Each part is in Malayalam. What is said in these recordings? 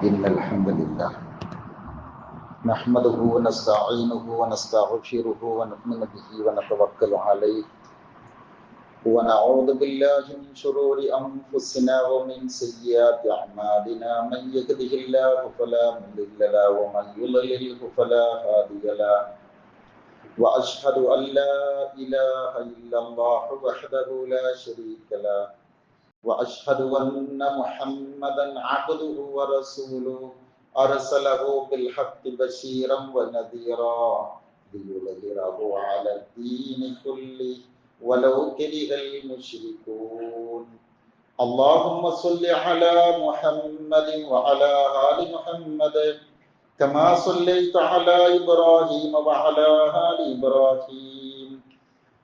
إن الحمد لله نحمده ونستعينه ونستغفره ونؤمن به ونتوكل عليه ونعوذ بالله من شرور أنفسنا ومن سيئات أعمالنا من يهده الله فلا مضل له ومن يضلل فلا هادي له وأشهد أن لا إله إلا الله وحده لا شريك له وأشهد أن محمدا عبده ورسوله أرسله بالحق بشيرا ونذيرا ليظهره على الدين كله ولو كره المشركون اللهم صل على محمد وعلى آل محمد كما صليت على إبراهيم وعلى آل إبراهيم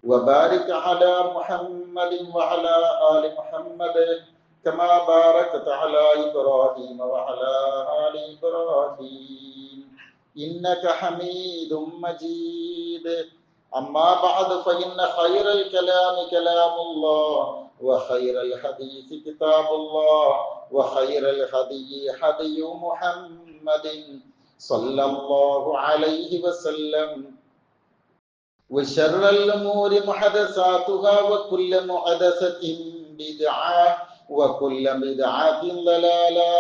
وبارك على محمد وعلى آل محمد كما باركت على إبراهيم وعلى آل إبراهيم إنك حميد مجيد أما بعد فإن خير الكلام كلام الله وخير الحديث كتاب الله وخير الهدي هدي محمد صلى الله عليه وسلم وشر الأمور محدثاتها وكل محدثة بدعة وكل بدعة ضلالة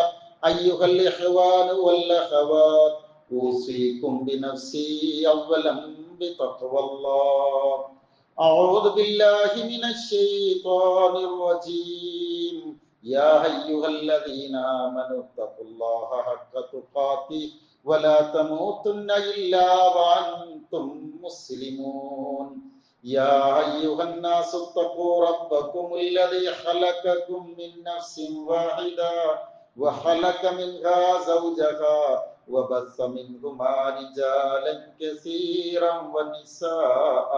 أيها الإخوان والأخوات أوصيكم بنفسي أولا بتقوى الله أعوذ بالله من الشيطان الرجيم يا أيها الذين آمنوا اتقوا الله حق تقاته ولا تموتن إلا وأنتم مسلمون يا أيها الناس اتقوا ربكم الذي خلقكم من نفس واحدة وخلق منها زوجها وبث منهما رجالا كثيرا ونساء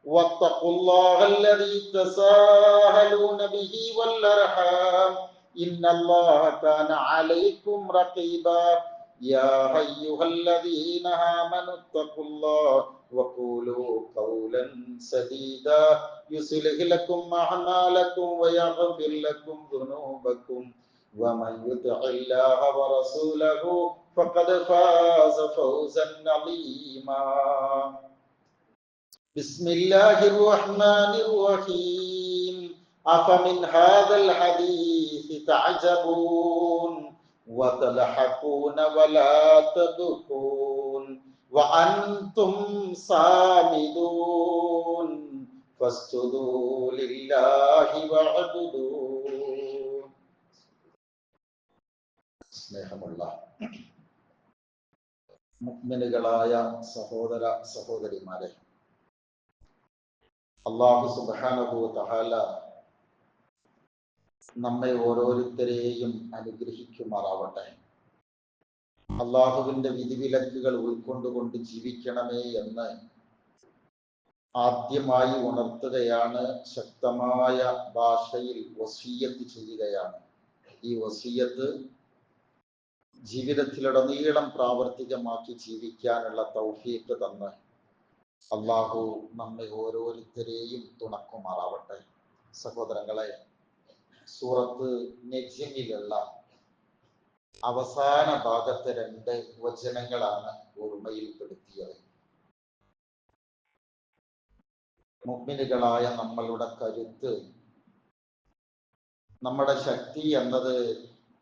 واتقوا الله الذي تساءلون به والأرحام إن الله كان عليكم رقيبا يا أيها الذين آمنوا اتقوا الله وقولوا قولا سديدا يصلح لكم أعمالكم ويغفر لكم ذنوبكم ومن يطع الله ورسوله فقد فاز فوزا عظيما بسم الله الرحمن الرحيم أفمن هذا الحديث تعجبون وتضحكون ولا تبكون وأنتم صامدون فاسجدوا لله واعبدوا സ്നേഹമുള്ള മുഅ്മിനുകളായ സഹോദര സഹോദരിമാരെ, അല്ലാഹു സുബ്ഹാനഹു വ തആല നമ്മെ ഓരോരുത്തരെയും അനുഗ്രഹിക്കുമാറാവട്ടെ. അള്ളാഹുവിന്റെ വിധിവിലക്കുകൾ ഉൾക്കൊണ്ടുകൊണ്ട് ജീവിക്കണമേ എന്ന് ആദ്യമായി ഉണർത്തുകയാണ്, ശക്തമായ ഭാഷയിൽ വസിയ്യത്ത് ചെയ്യുകയാണ്. ഈ വസിയ്യത്ത് ജീവിതത്തിലുടനീളം പ്രാവർത്തികമാക്കി ജീവിക്കാനുള്ള തൗഫീഖ് തന്ന് അള്ളാഹു നമ്മെ ഓരോരുത്തരെയും തുണക്കുമാറാവട്ടെ. സഹോദരങ്ങളെ, സൂറത്ത് നജ്മിലുള്ള അവസാന ഭാഗത്തെ 2 വചനങ്ങളാണ് ഓർമ്മയിൽപ്പെടുത്തിയത്. മുഅ്മിനുകളായ നമ്മളുടെ കരുത്ത്, നമ്മുടെ ശക്തി എന്നത്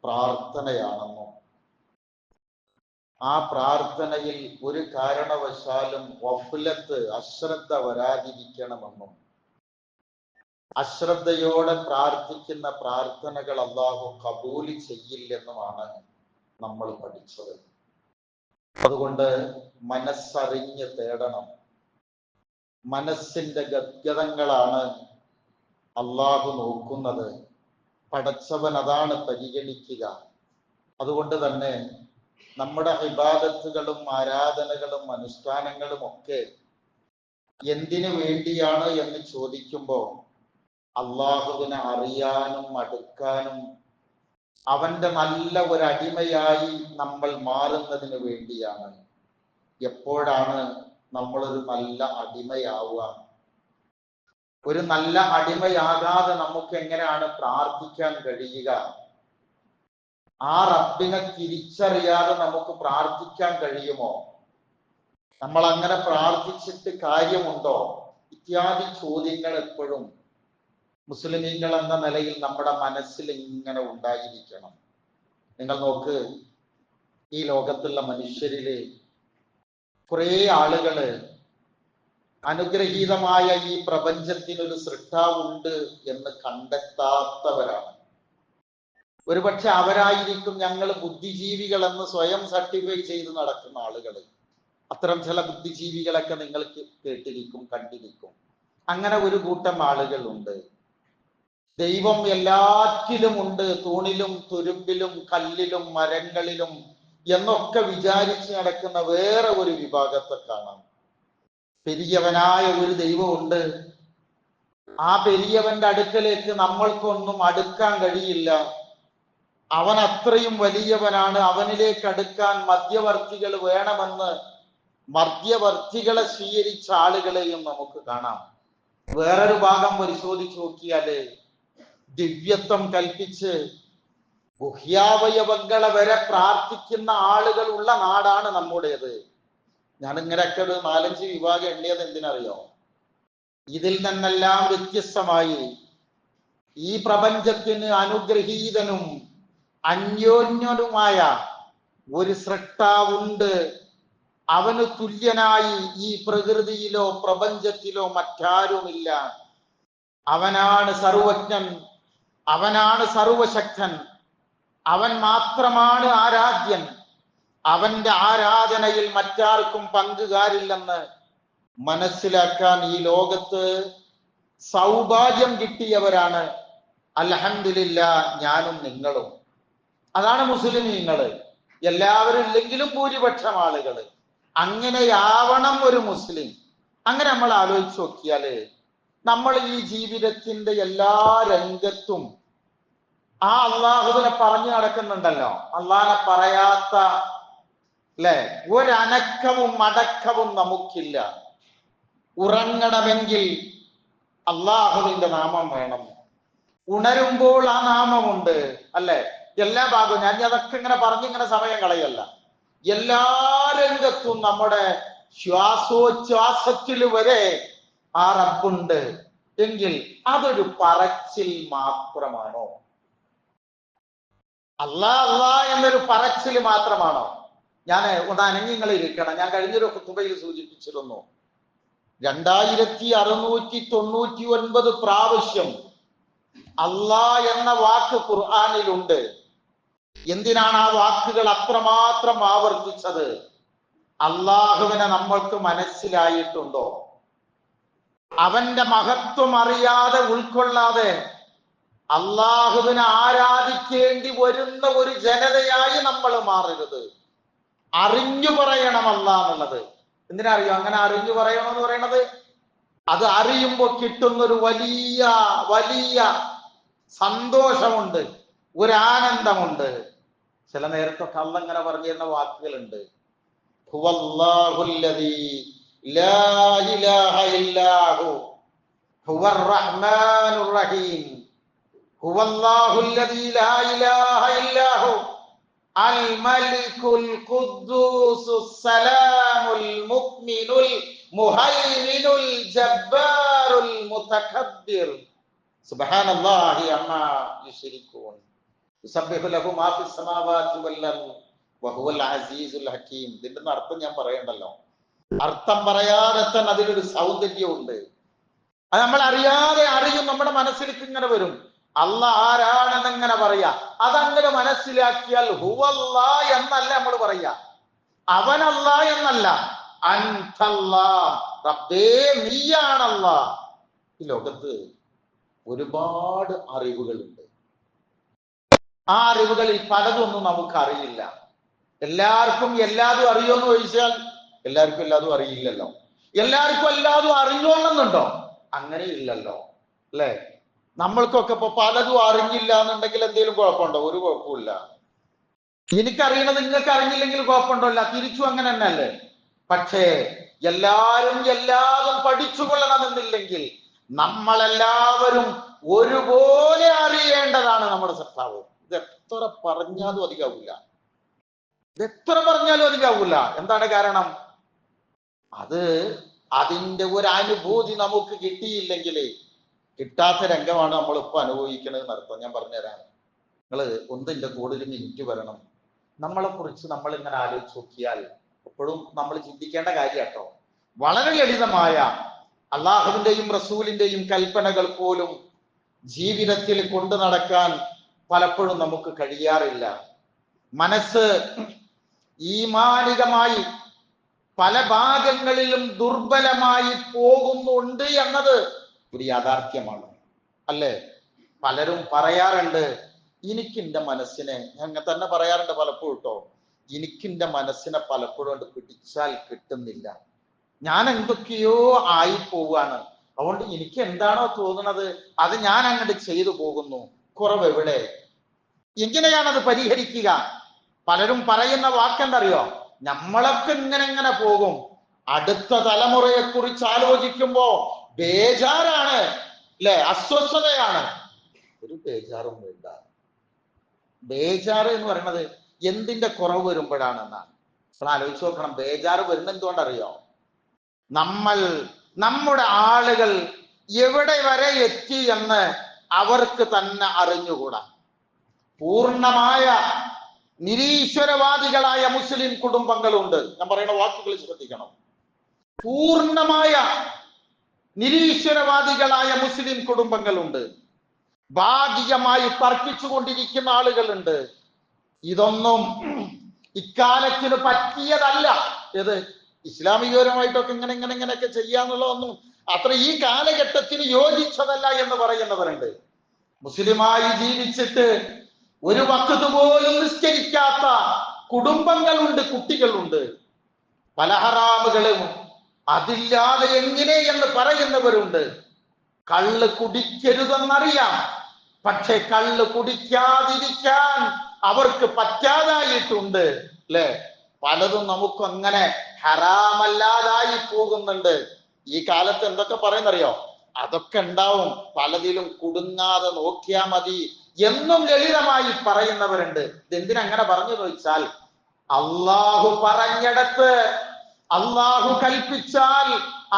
പ്രാർത്ഥനയാണെന്നും ആ പ്രാർത്ഥനയിൽ ഒരു കാരണവശാലും ഗഫ്ലത്ത്, അശ്രദ്ധ വരാതിരിക്കണമെന്നും അശ്രദ്ധയോടെ പ്രാർത്ഥിക്കുന്ന പ്രാർത്ഥനകൾ അല്ലാഹു കബൂൽ ചെയ്യില്ലെന്നുമാണ് നമ്മൾ പഠിച്ചത്. അതുകൊണ്ട് മനസ്സറിഞ്ഞ് തേടണം. മനസ്സിന്റെ ഗദ്ഗതങ്ങളാണ് അല്ലാഹു നോക്കുന്നത്. പടച്ചവൻ അതാണ് പരിഗണിക്കുക. അതുകൊണ്ട് തന്നെ നമ്മുടെ ഇബാദത്തുകളും ആരാധനകളും അനുഷ്ഠാനങ്ങളും ഒക്കെ എന്തിനു വേണ്ടിയാണ് എന്ന് ചോദിക്കുമ്പോൾ അള്ളാഹുവിനെ അറിയാനും അടുക്കാനും അവന്റെ നല്ല ഒരു അടിമയായി നമ്മൾ മാറുന്നതിന് വേണ്ടിയാണ്. എപ്പോഴാണ് നമ്മളൊരു നല്ല അടിമയാവുക? ഒരു നല്ല അടിമയാകാതെ നമുക്ക് എങ്ങനെയാണ് പ്രാർത്ഥിക്കാൻ കഴിയുക? ആ റബ്ബിനെ തിരിച്ചറിയാതെ നമുക്ക് പ്രാർത്ഥിക്കാൻ കഴിയുമോ? നമ്മൾ അങ്ങനെ പ്രാർത്ഥിച്ചിട്ട് കാര്യമുണ്ടോ? ഇത്യാദി ചോദ്യങ്ങൾ എപ്പോഴും മുസ്ലിമീങ്ങൾ എന്ന നിലയിൽ നമ്മുടെ മനസ്സിൽ ഇങ്ങനെ ഉണ്ടായിരിക്കണം. നിങ്ങൾ നോക്ക്, ഈ ലോകത്തുള്ള മനുഷ്യരില് കുറെ ആളുകള് അനുഗ്രഹീതമായ ഈ പ്രപഞ്ചത്തിനൊരു സൃഷ്ടാവുണ്ട് എന്ന് കണ്ടെത്താത്തവരാണ്. ഒരുപക്ഷെ അവരായിരിക്കും ഞങ്ങൾ ബുദ്ധിജീവികൾ എന്ന് സ്വയം സർട്ടിഫൈ ചെയ്ത് നടക്കുന്ന ആളുകൾ. അത്തരം ചില ബുദ്ധിജീവികളൊക്കെ നിങ്ങൾക്ക് കേട്ടിരിക്കും, കണ്ടിരിക്കും. അങ്ങനെ ഒരു കൂട്ടം ആളുകളുണ്ട്. ദൈവം എല്ലാറ്റിലും ഉണ്ട്, തൂണിലും തുരുമ്പിലും കല്ലിലും മരങ്ങളിലും എന്നൊക്കെ വിചാരിച്ച് നടക്കുന്ന വേറെ ഒരു വിഭാഗത്തെ കാണാം. പെരിയവനായ ഒരു ദൈവമുണ്ട്. ആ പെരിയവന്റെ അടുക്കലേക്ക് നമ്മൾക്കൊന്നും അടുക്കാൻ കഴിയില്ല. അവൻ അത്രയും വലിയവനാണ്. അവനിലേക്ക് അടുക്കാൻ മധ്യവർത്തികൾ വേണമെന്ന് മധ്യവർത്തികളെ സ്വീകരിച്ച ആളുകളെയും നമുക്ക് കാണാം. വേറൊരു ഭാഗം പരിശോധിച്ച് നോക്കിയാല് ദിവ്യത്വം കൽപ്പിച്ച് ഗുഹ്യാവയവങ്ങളെ വരെ പ്രാർത്ഥിക്കുന്ന ആളുകൾ ഉള്ള നാടാണ് നമ്മുടേത്. ഞാനിങ്ങനെയൊക്കെ ഒരു 4-5 വിഭാഗം എണ്ണിയത് എന്തിനറിയോ? ഇതിൽ നിന്നെല്ലാം വ്യത്യസ്തമായി ഈ പ്രപഞ്ചത്തിന് അനുഗ്രഹീതനും അന്യോന്യനുമായ ഒരു സൃഷ്ടാവുണ്ട്. അവന് തുല്യനായി ഈ പ്രകൃതിയിലോ പ്രപഞ്ചത്തിലോ മറ്റാരുമില്ല. അവനാണ് സർവജ്ഞൻ, അവനാണ് സർവശക്തൻ, അവൻ മാത്രമാണ് ആരാധ്യൻ. അവന്റെ ആരാധനയിൽ മറ്റാർക്കും പങ്കുകാരില്ലെന്ന് മനസ്സിലാക്കാൻ ഈ ലോകത്ത് സൗഭാഗ്യം കിട്ടിയവരാണ് അൽഹംദുലില്ലാഹ് ഞാനും നിങ്ങളും. അതാണ് മുസ്ലിമീങ്ങള്. എല്ലാവരും ഇല്ലെങ്കിലും ഭൂരിപക്ഷം ആളുകള്. അങ്ങനെയാവണം ഒരു മുസ്ലിം. അങ്ങനെ നമ്മൾ ആലോചിച്ച് നോക്കിയാല് നമ്മൾ ഈ ജീവിതത്തിന്റെ എല്ലാ രംഗത്തും ആ അള്ളാഹുവിനെ പറഞ്ഞു നടക്കുന്നുണ്ടല്ലോ. അള്ളാഹനെ പറയാത്ത അല്ലെ ഒരനക്കവും അടക്കവും നമുക്കില്ല. ഉറങ്ങണമെങ്കിൽ അള്ളാഹുവിന്റെ നാമം വേണം. ഉണരുമ്പോൾ ആ നാമമുണ്ട് അല്ലെ. എല്ലാ ഭാഗവും ഞാൻ അതൊക്കെ ഇങ്ങനെ പറഞ്ഞിങ്ങനെ സമയം കളയല്ല. എല്ലാ രംഗത്തും നമ്മുടെ ശ്വാസോച്ഛ്വാസത്തിൽ വരെ ആ റബ്ബുണ്ട് എങ്കിൽ അതൊരു പറച്ചിൽ മാത്രമാണോ? അല്ലാ എന്നൊരു പറച്ചിൽ മാത്രമാണോ? ഞാൻ ഒന്ന് അനങ്ങിങ്ങൾ ഇരിക്കണം. ഞാൻ കഴിഞ്ഞൊരു ഖുതുബയിൽ സൂചിപ്പിച്ചിരുന്നു, 2699 പ്രാവശ്യം അല്ലാ എന്ന വാക്ക് ഖുർആനിലുണ്ട്. എന്തിനാണ് ആ വാക്കുകൾ അത്രമാത്രം ആവർത്തിച്ചത്? അള്ളാഹുവിനെ നമ്മൾക്ക് മനസ്സിലായിട്ടുണ്ടോ? അവന്റെ മഹത്വം അറിയാതെ ഉൾക്കൊള്ളാതെ അള്ളാഹുവിനെ ആരാധിക്കേണ്ടി വരുന്ന ഒരു ജനതയായി നമ്മൾ മാറരുത്. അറിഞ്ഞു പറയണം അല്ലാ എന്നുള്ളത്. എന്തിനറിയോ അങ്ങനെ അറിഞ്ഞു പറയണമെന്ന് പറയണത്? അത് അറിയുമ്പോൾ കിട്ടുന്നൊരു വലിയ വലിയ സന്തോഷമുണ്ട്, ഒരു ആനന്ദമുണ്ട്. ചില നേരത്തൊക്കെ അള്ളാഹ് ഇങ്ങനെ പറഞ്ഞിരുന്ന വാക്കുകളുണ്ട്. ഹുവല്ലാഹുല്ലദീ ലാ ഇലാഹ ഇല്ലാഹു ഹുവർ റഹ്മാനുർ റഹീം ഹുവല്ലാഹുല്ലദീ ലാ ഇലാഹ ഇല്ലാഹു അൽ മലികുൽ ഖുദ്ദൂസുസ് സലാമുൽ മുഅ്മിനുൽ മുഹൈമിനുൽ ജബ്ബാറുൽ മുതകബ്ബിർ സുബ്ഹാനല്ലാഹി അമ്മാ യുശ്രികൂൻ യുസബ്ബിഹു ലഹു മാ ഫിസ് സമാവാതി വൽ അർദ് വഹുവൽ അസീസുൽ ഹകീം. ഇതിന്റെ അർത്ഥം ഞാൻ പറയണ്ടല്ലോ. അർത്ഥം പറയാതെ തന്നെ അതിലൊരു സൗന്ദര്യമുണ്ട്. അത് നമ്മൾ അറിയാതെ അറിയും. നമ്മുടെ മനസ്സിലേക്ക് ഇങ്ങനെ വരും. അല്ലാഹ് ആരാണെന്ന് എങ്ങനെ പറയാ? അതങ്ങനെ മനസ്സിലാക്കിയാൽ ഹുവല്ലാ എന്നല്ല നമ്മൾ പറയാ, അവനല്ലാ എന്നല്ല, അൻതല്ലാ, റബ്ബേ നീയാണല്ലാ. ഈ ലോകത്ത് ഒരുപാട് അറിവുകളുണ്ട്. ആ അറിവുകളിൽ പലതൊന്നും നമുക്ക് അറിയില്ല. എല്ലാവർക്കും എല്ലാതും അറിയുമെന്ന് ചോദിച്ചാൽ എല്ലാവർക്കും എല്ലാതും അറിയില്ലല്ലോ. എല്ലാവർക്കും എല്ലാതും അറിഞ്ഞോളുന്നുണ്ടോ? അങ്ങനെ ഇല്ലല്ലോ അല്ലെ. നമ്മൾക്കൊക്കെ ഇപ്പൊ പലതും അറിഞ്ഞില്ല എന്നുണ്ടെങ്കിൽ എന്തെങ്കിലും കുഴപ്പമുണ്ടോ? ഒരു കുഴപ്പമില്ല. എനിക്കറിയണത് നിങ്ങൾക്ക് അറിഞ്ഞില്ലെങ്കിൽ കുഴപ്പമുണ്ടല്ല, തിരിച്ചു അങ്ങനെ തന്നെ അല്ലേ. പക്ഷേ എല്ലാരും എല്ലാതും പഠിച്ചുകൊള്ളണമെന്നില്ലെങ്കിൽ നമ്മളെല്ലാവരും ഒരുപോലെ അറിയേണ്ടതാണ് നമ്മുടെ സൃഷ്ടാവ്. ഇത് എത്ര പറഞ്ഞാലും അധികാവൂല. ഇതെത്ര പറഞ്ഞാലും അധികാവൂല. എന്താണ് കാരണം? അത് അതിന്റെ ഒരു അനുഭൂതി നമുക്ക് കിട്ടിയില്ലെങ്കിൽ കിട്ടാത്ത രംഗമാണ് നമ്മളിപ്പോ അനുഭവിക്കുന്നത് എന്നർത്ഥം. ഞാൻ പറഞ്ഞുതരാം. നിങ്ങള് ഒന്നിന്റെ കൂടുതൽ മിനിറ്റ് വരണം. നമ്മളെ കുറിച്ച് നമ്മൾ ഇങ്ങനെ ആലോചിച്ച് നോക്കിയാൽ എപ്പോഴും നമ്മൾ ചിന്തിക്കേണ്ട കാര്യം കേട്ടോ. വളരെ ലളിതമായ അള്ളാഹുവിന്റെയും റസൂലിന്റെയും കൽപ്പനകൾ പോലും ജീവിതത്തിൽ കൊണ്ടു നടക്കാൻ പലപ്പോഴും നമുക്ക് കഴിയാറില്ല. മനസ്സ് ഈമാനികമായി പല ഭാഗങ്ങളിലും ദുർബലമായി പോകുന്നുണ്ട് എന്നത് ഒരു യാഥാർത്ഥ്യമാണ്, അല്ലേ? പലരും പറയാറുണ്ട്, എനിക്കെന്റെ മനസ്സിനെ, ഞാൻ തന്നെ പറയാറുണ്ട് പലപ്പോഴും കേട്ടോ, എനിക്കെന്റെ മനസ്സിനെ പലപ്പോഴും പിടിച്ചാൽ കിട്ടുന്നില്ല. ഞാൻ എന്തൊക്കെയോ ആയി പോവാണ്. അതുകൊണ്ട് എനിക്ക് എന്താണോ തോന്നുന്നത് അത് ഞാൻ അങ്ങോട്ട് ചെയ്തു പോകുന്നു. കുറവ് എവിടെ? എങ്ങനെയാണത് പരിഹരിക്കുക? പലരും പറയുന്ന വാക്കെന്തറിയോ? നമ്മളൊക്കെ ഇങ്ങനെ പോകും. അടുത്ത തലമുറയെ കുറിച്ച് ആലോചിക്കുമ്പോ ബേജാറാണ്, അല്ലെ? അസ്വസ്ഥതയാണ്. ഒരു ബേജാറും വേണ്ട. ബേജാറ് എന്ന് പറയുന്നത് എന്തിന്റെ കുറവ് വരുമ്പോഴാണെന്നാണ്. നമ്മൾ ആലോചിച്ച് നോക്കണം. ബേജാറ് വരുന്ന എന്തുകൊണ്ടറിയോ? നമ്മുടെ ആളുകൾ എവിടെ വരെ എത്തി എന്ന് അവർക്ക് തന്നെ അറിഞ്ഞുകൂടാ. പൂർണ്ണമായ നിരീശ്വരവാദികളായ മുസ്ലിം കുടുംബങ്ങളുണ്ട്. ഞാൻ പറയുന്ന വാക്കുകൾ ശ്രദ്ധിക്കണം. പൂർണ്ണമായ നിരീശ്വരവാദികളായ മുസ്ലിം കുടുംബങ്ങളുണ്ട്. ഭാഗികമായി തർക്കിച്ചുകൊണ്ടിരിക്കുന്ന ആളുകളുണ്ട്. ഇതൊന്നും ഇക്കാലത്തിന് പറ്റിയതല്ല. ഏത് ഇസ്ലാമികപരമായിട്ടൊക്കെ ഇങ്ങനെയൊക്കെ ചെയ്യാന്നുള്ളതൊന്നും അത്ര ഈ കാലഘട്ടത്തിന് യോജിച്ചതല്ല എന്ന് പറയുന്നവരുണ്ട്. മുസ്ലിമായി ജീവിച്ചിട്ട് ഒരു വഖ്ത് പോലും നിസ്കരിക്കാത്ത കുടുംബങ്ങളുണ്ട്, കുട്ടികളുണ്ട്. പല ഹറാമുകളും അതില്ലാതെ എങ്ങനെ എന്ന് പറയുന്നവരുണ്ട്. കള്ള് കുടിക്കരുതെന്നറിയാം, പക്ഷെ കള്ള് കുടിക്കാതിരിക്കാൻ അവർക്ക് പറ്റാതായിട്ടുണ്ട്, അല്ലെ? പലതും നമുക്ക് അങ്ങനെ ഹറാമല്ലാതായി പോകുന്നുണ്ട്. ഈ കാലത്ത് എന്തൊക്കെ പറയുന്നറിയോ? അതൊക്കെ ഉണ്ടാവും, പലതിലും കുടുങ്ങാതെ നോക്കിയാ മതി എന്നും ലളിതമായി പറയുന്നവരുണ്ട്. ഇതെന്തിനങ്ങനെ പറഞ്ഞു ചോദിച്ചാൽ, അള്ളാഹു പറഞ്ഞിടത്ത്, അള്ളാഹു കൽപ്പിച്ചാൽ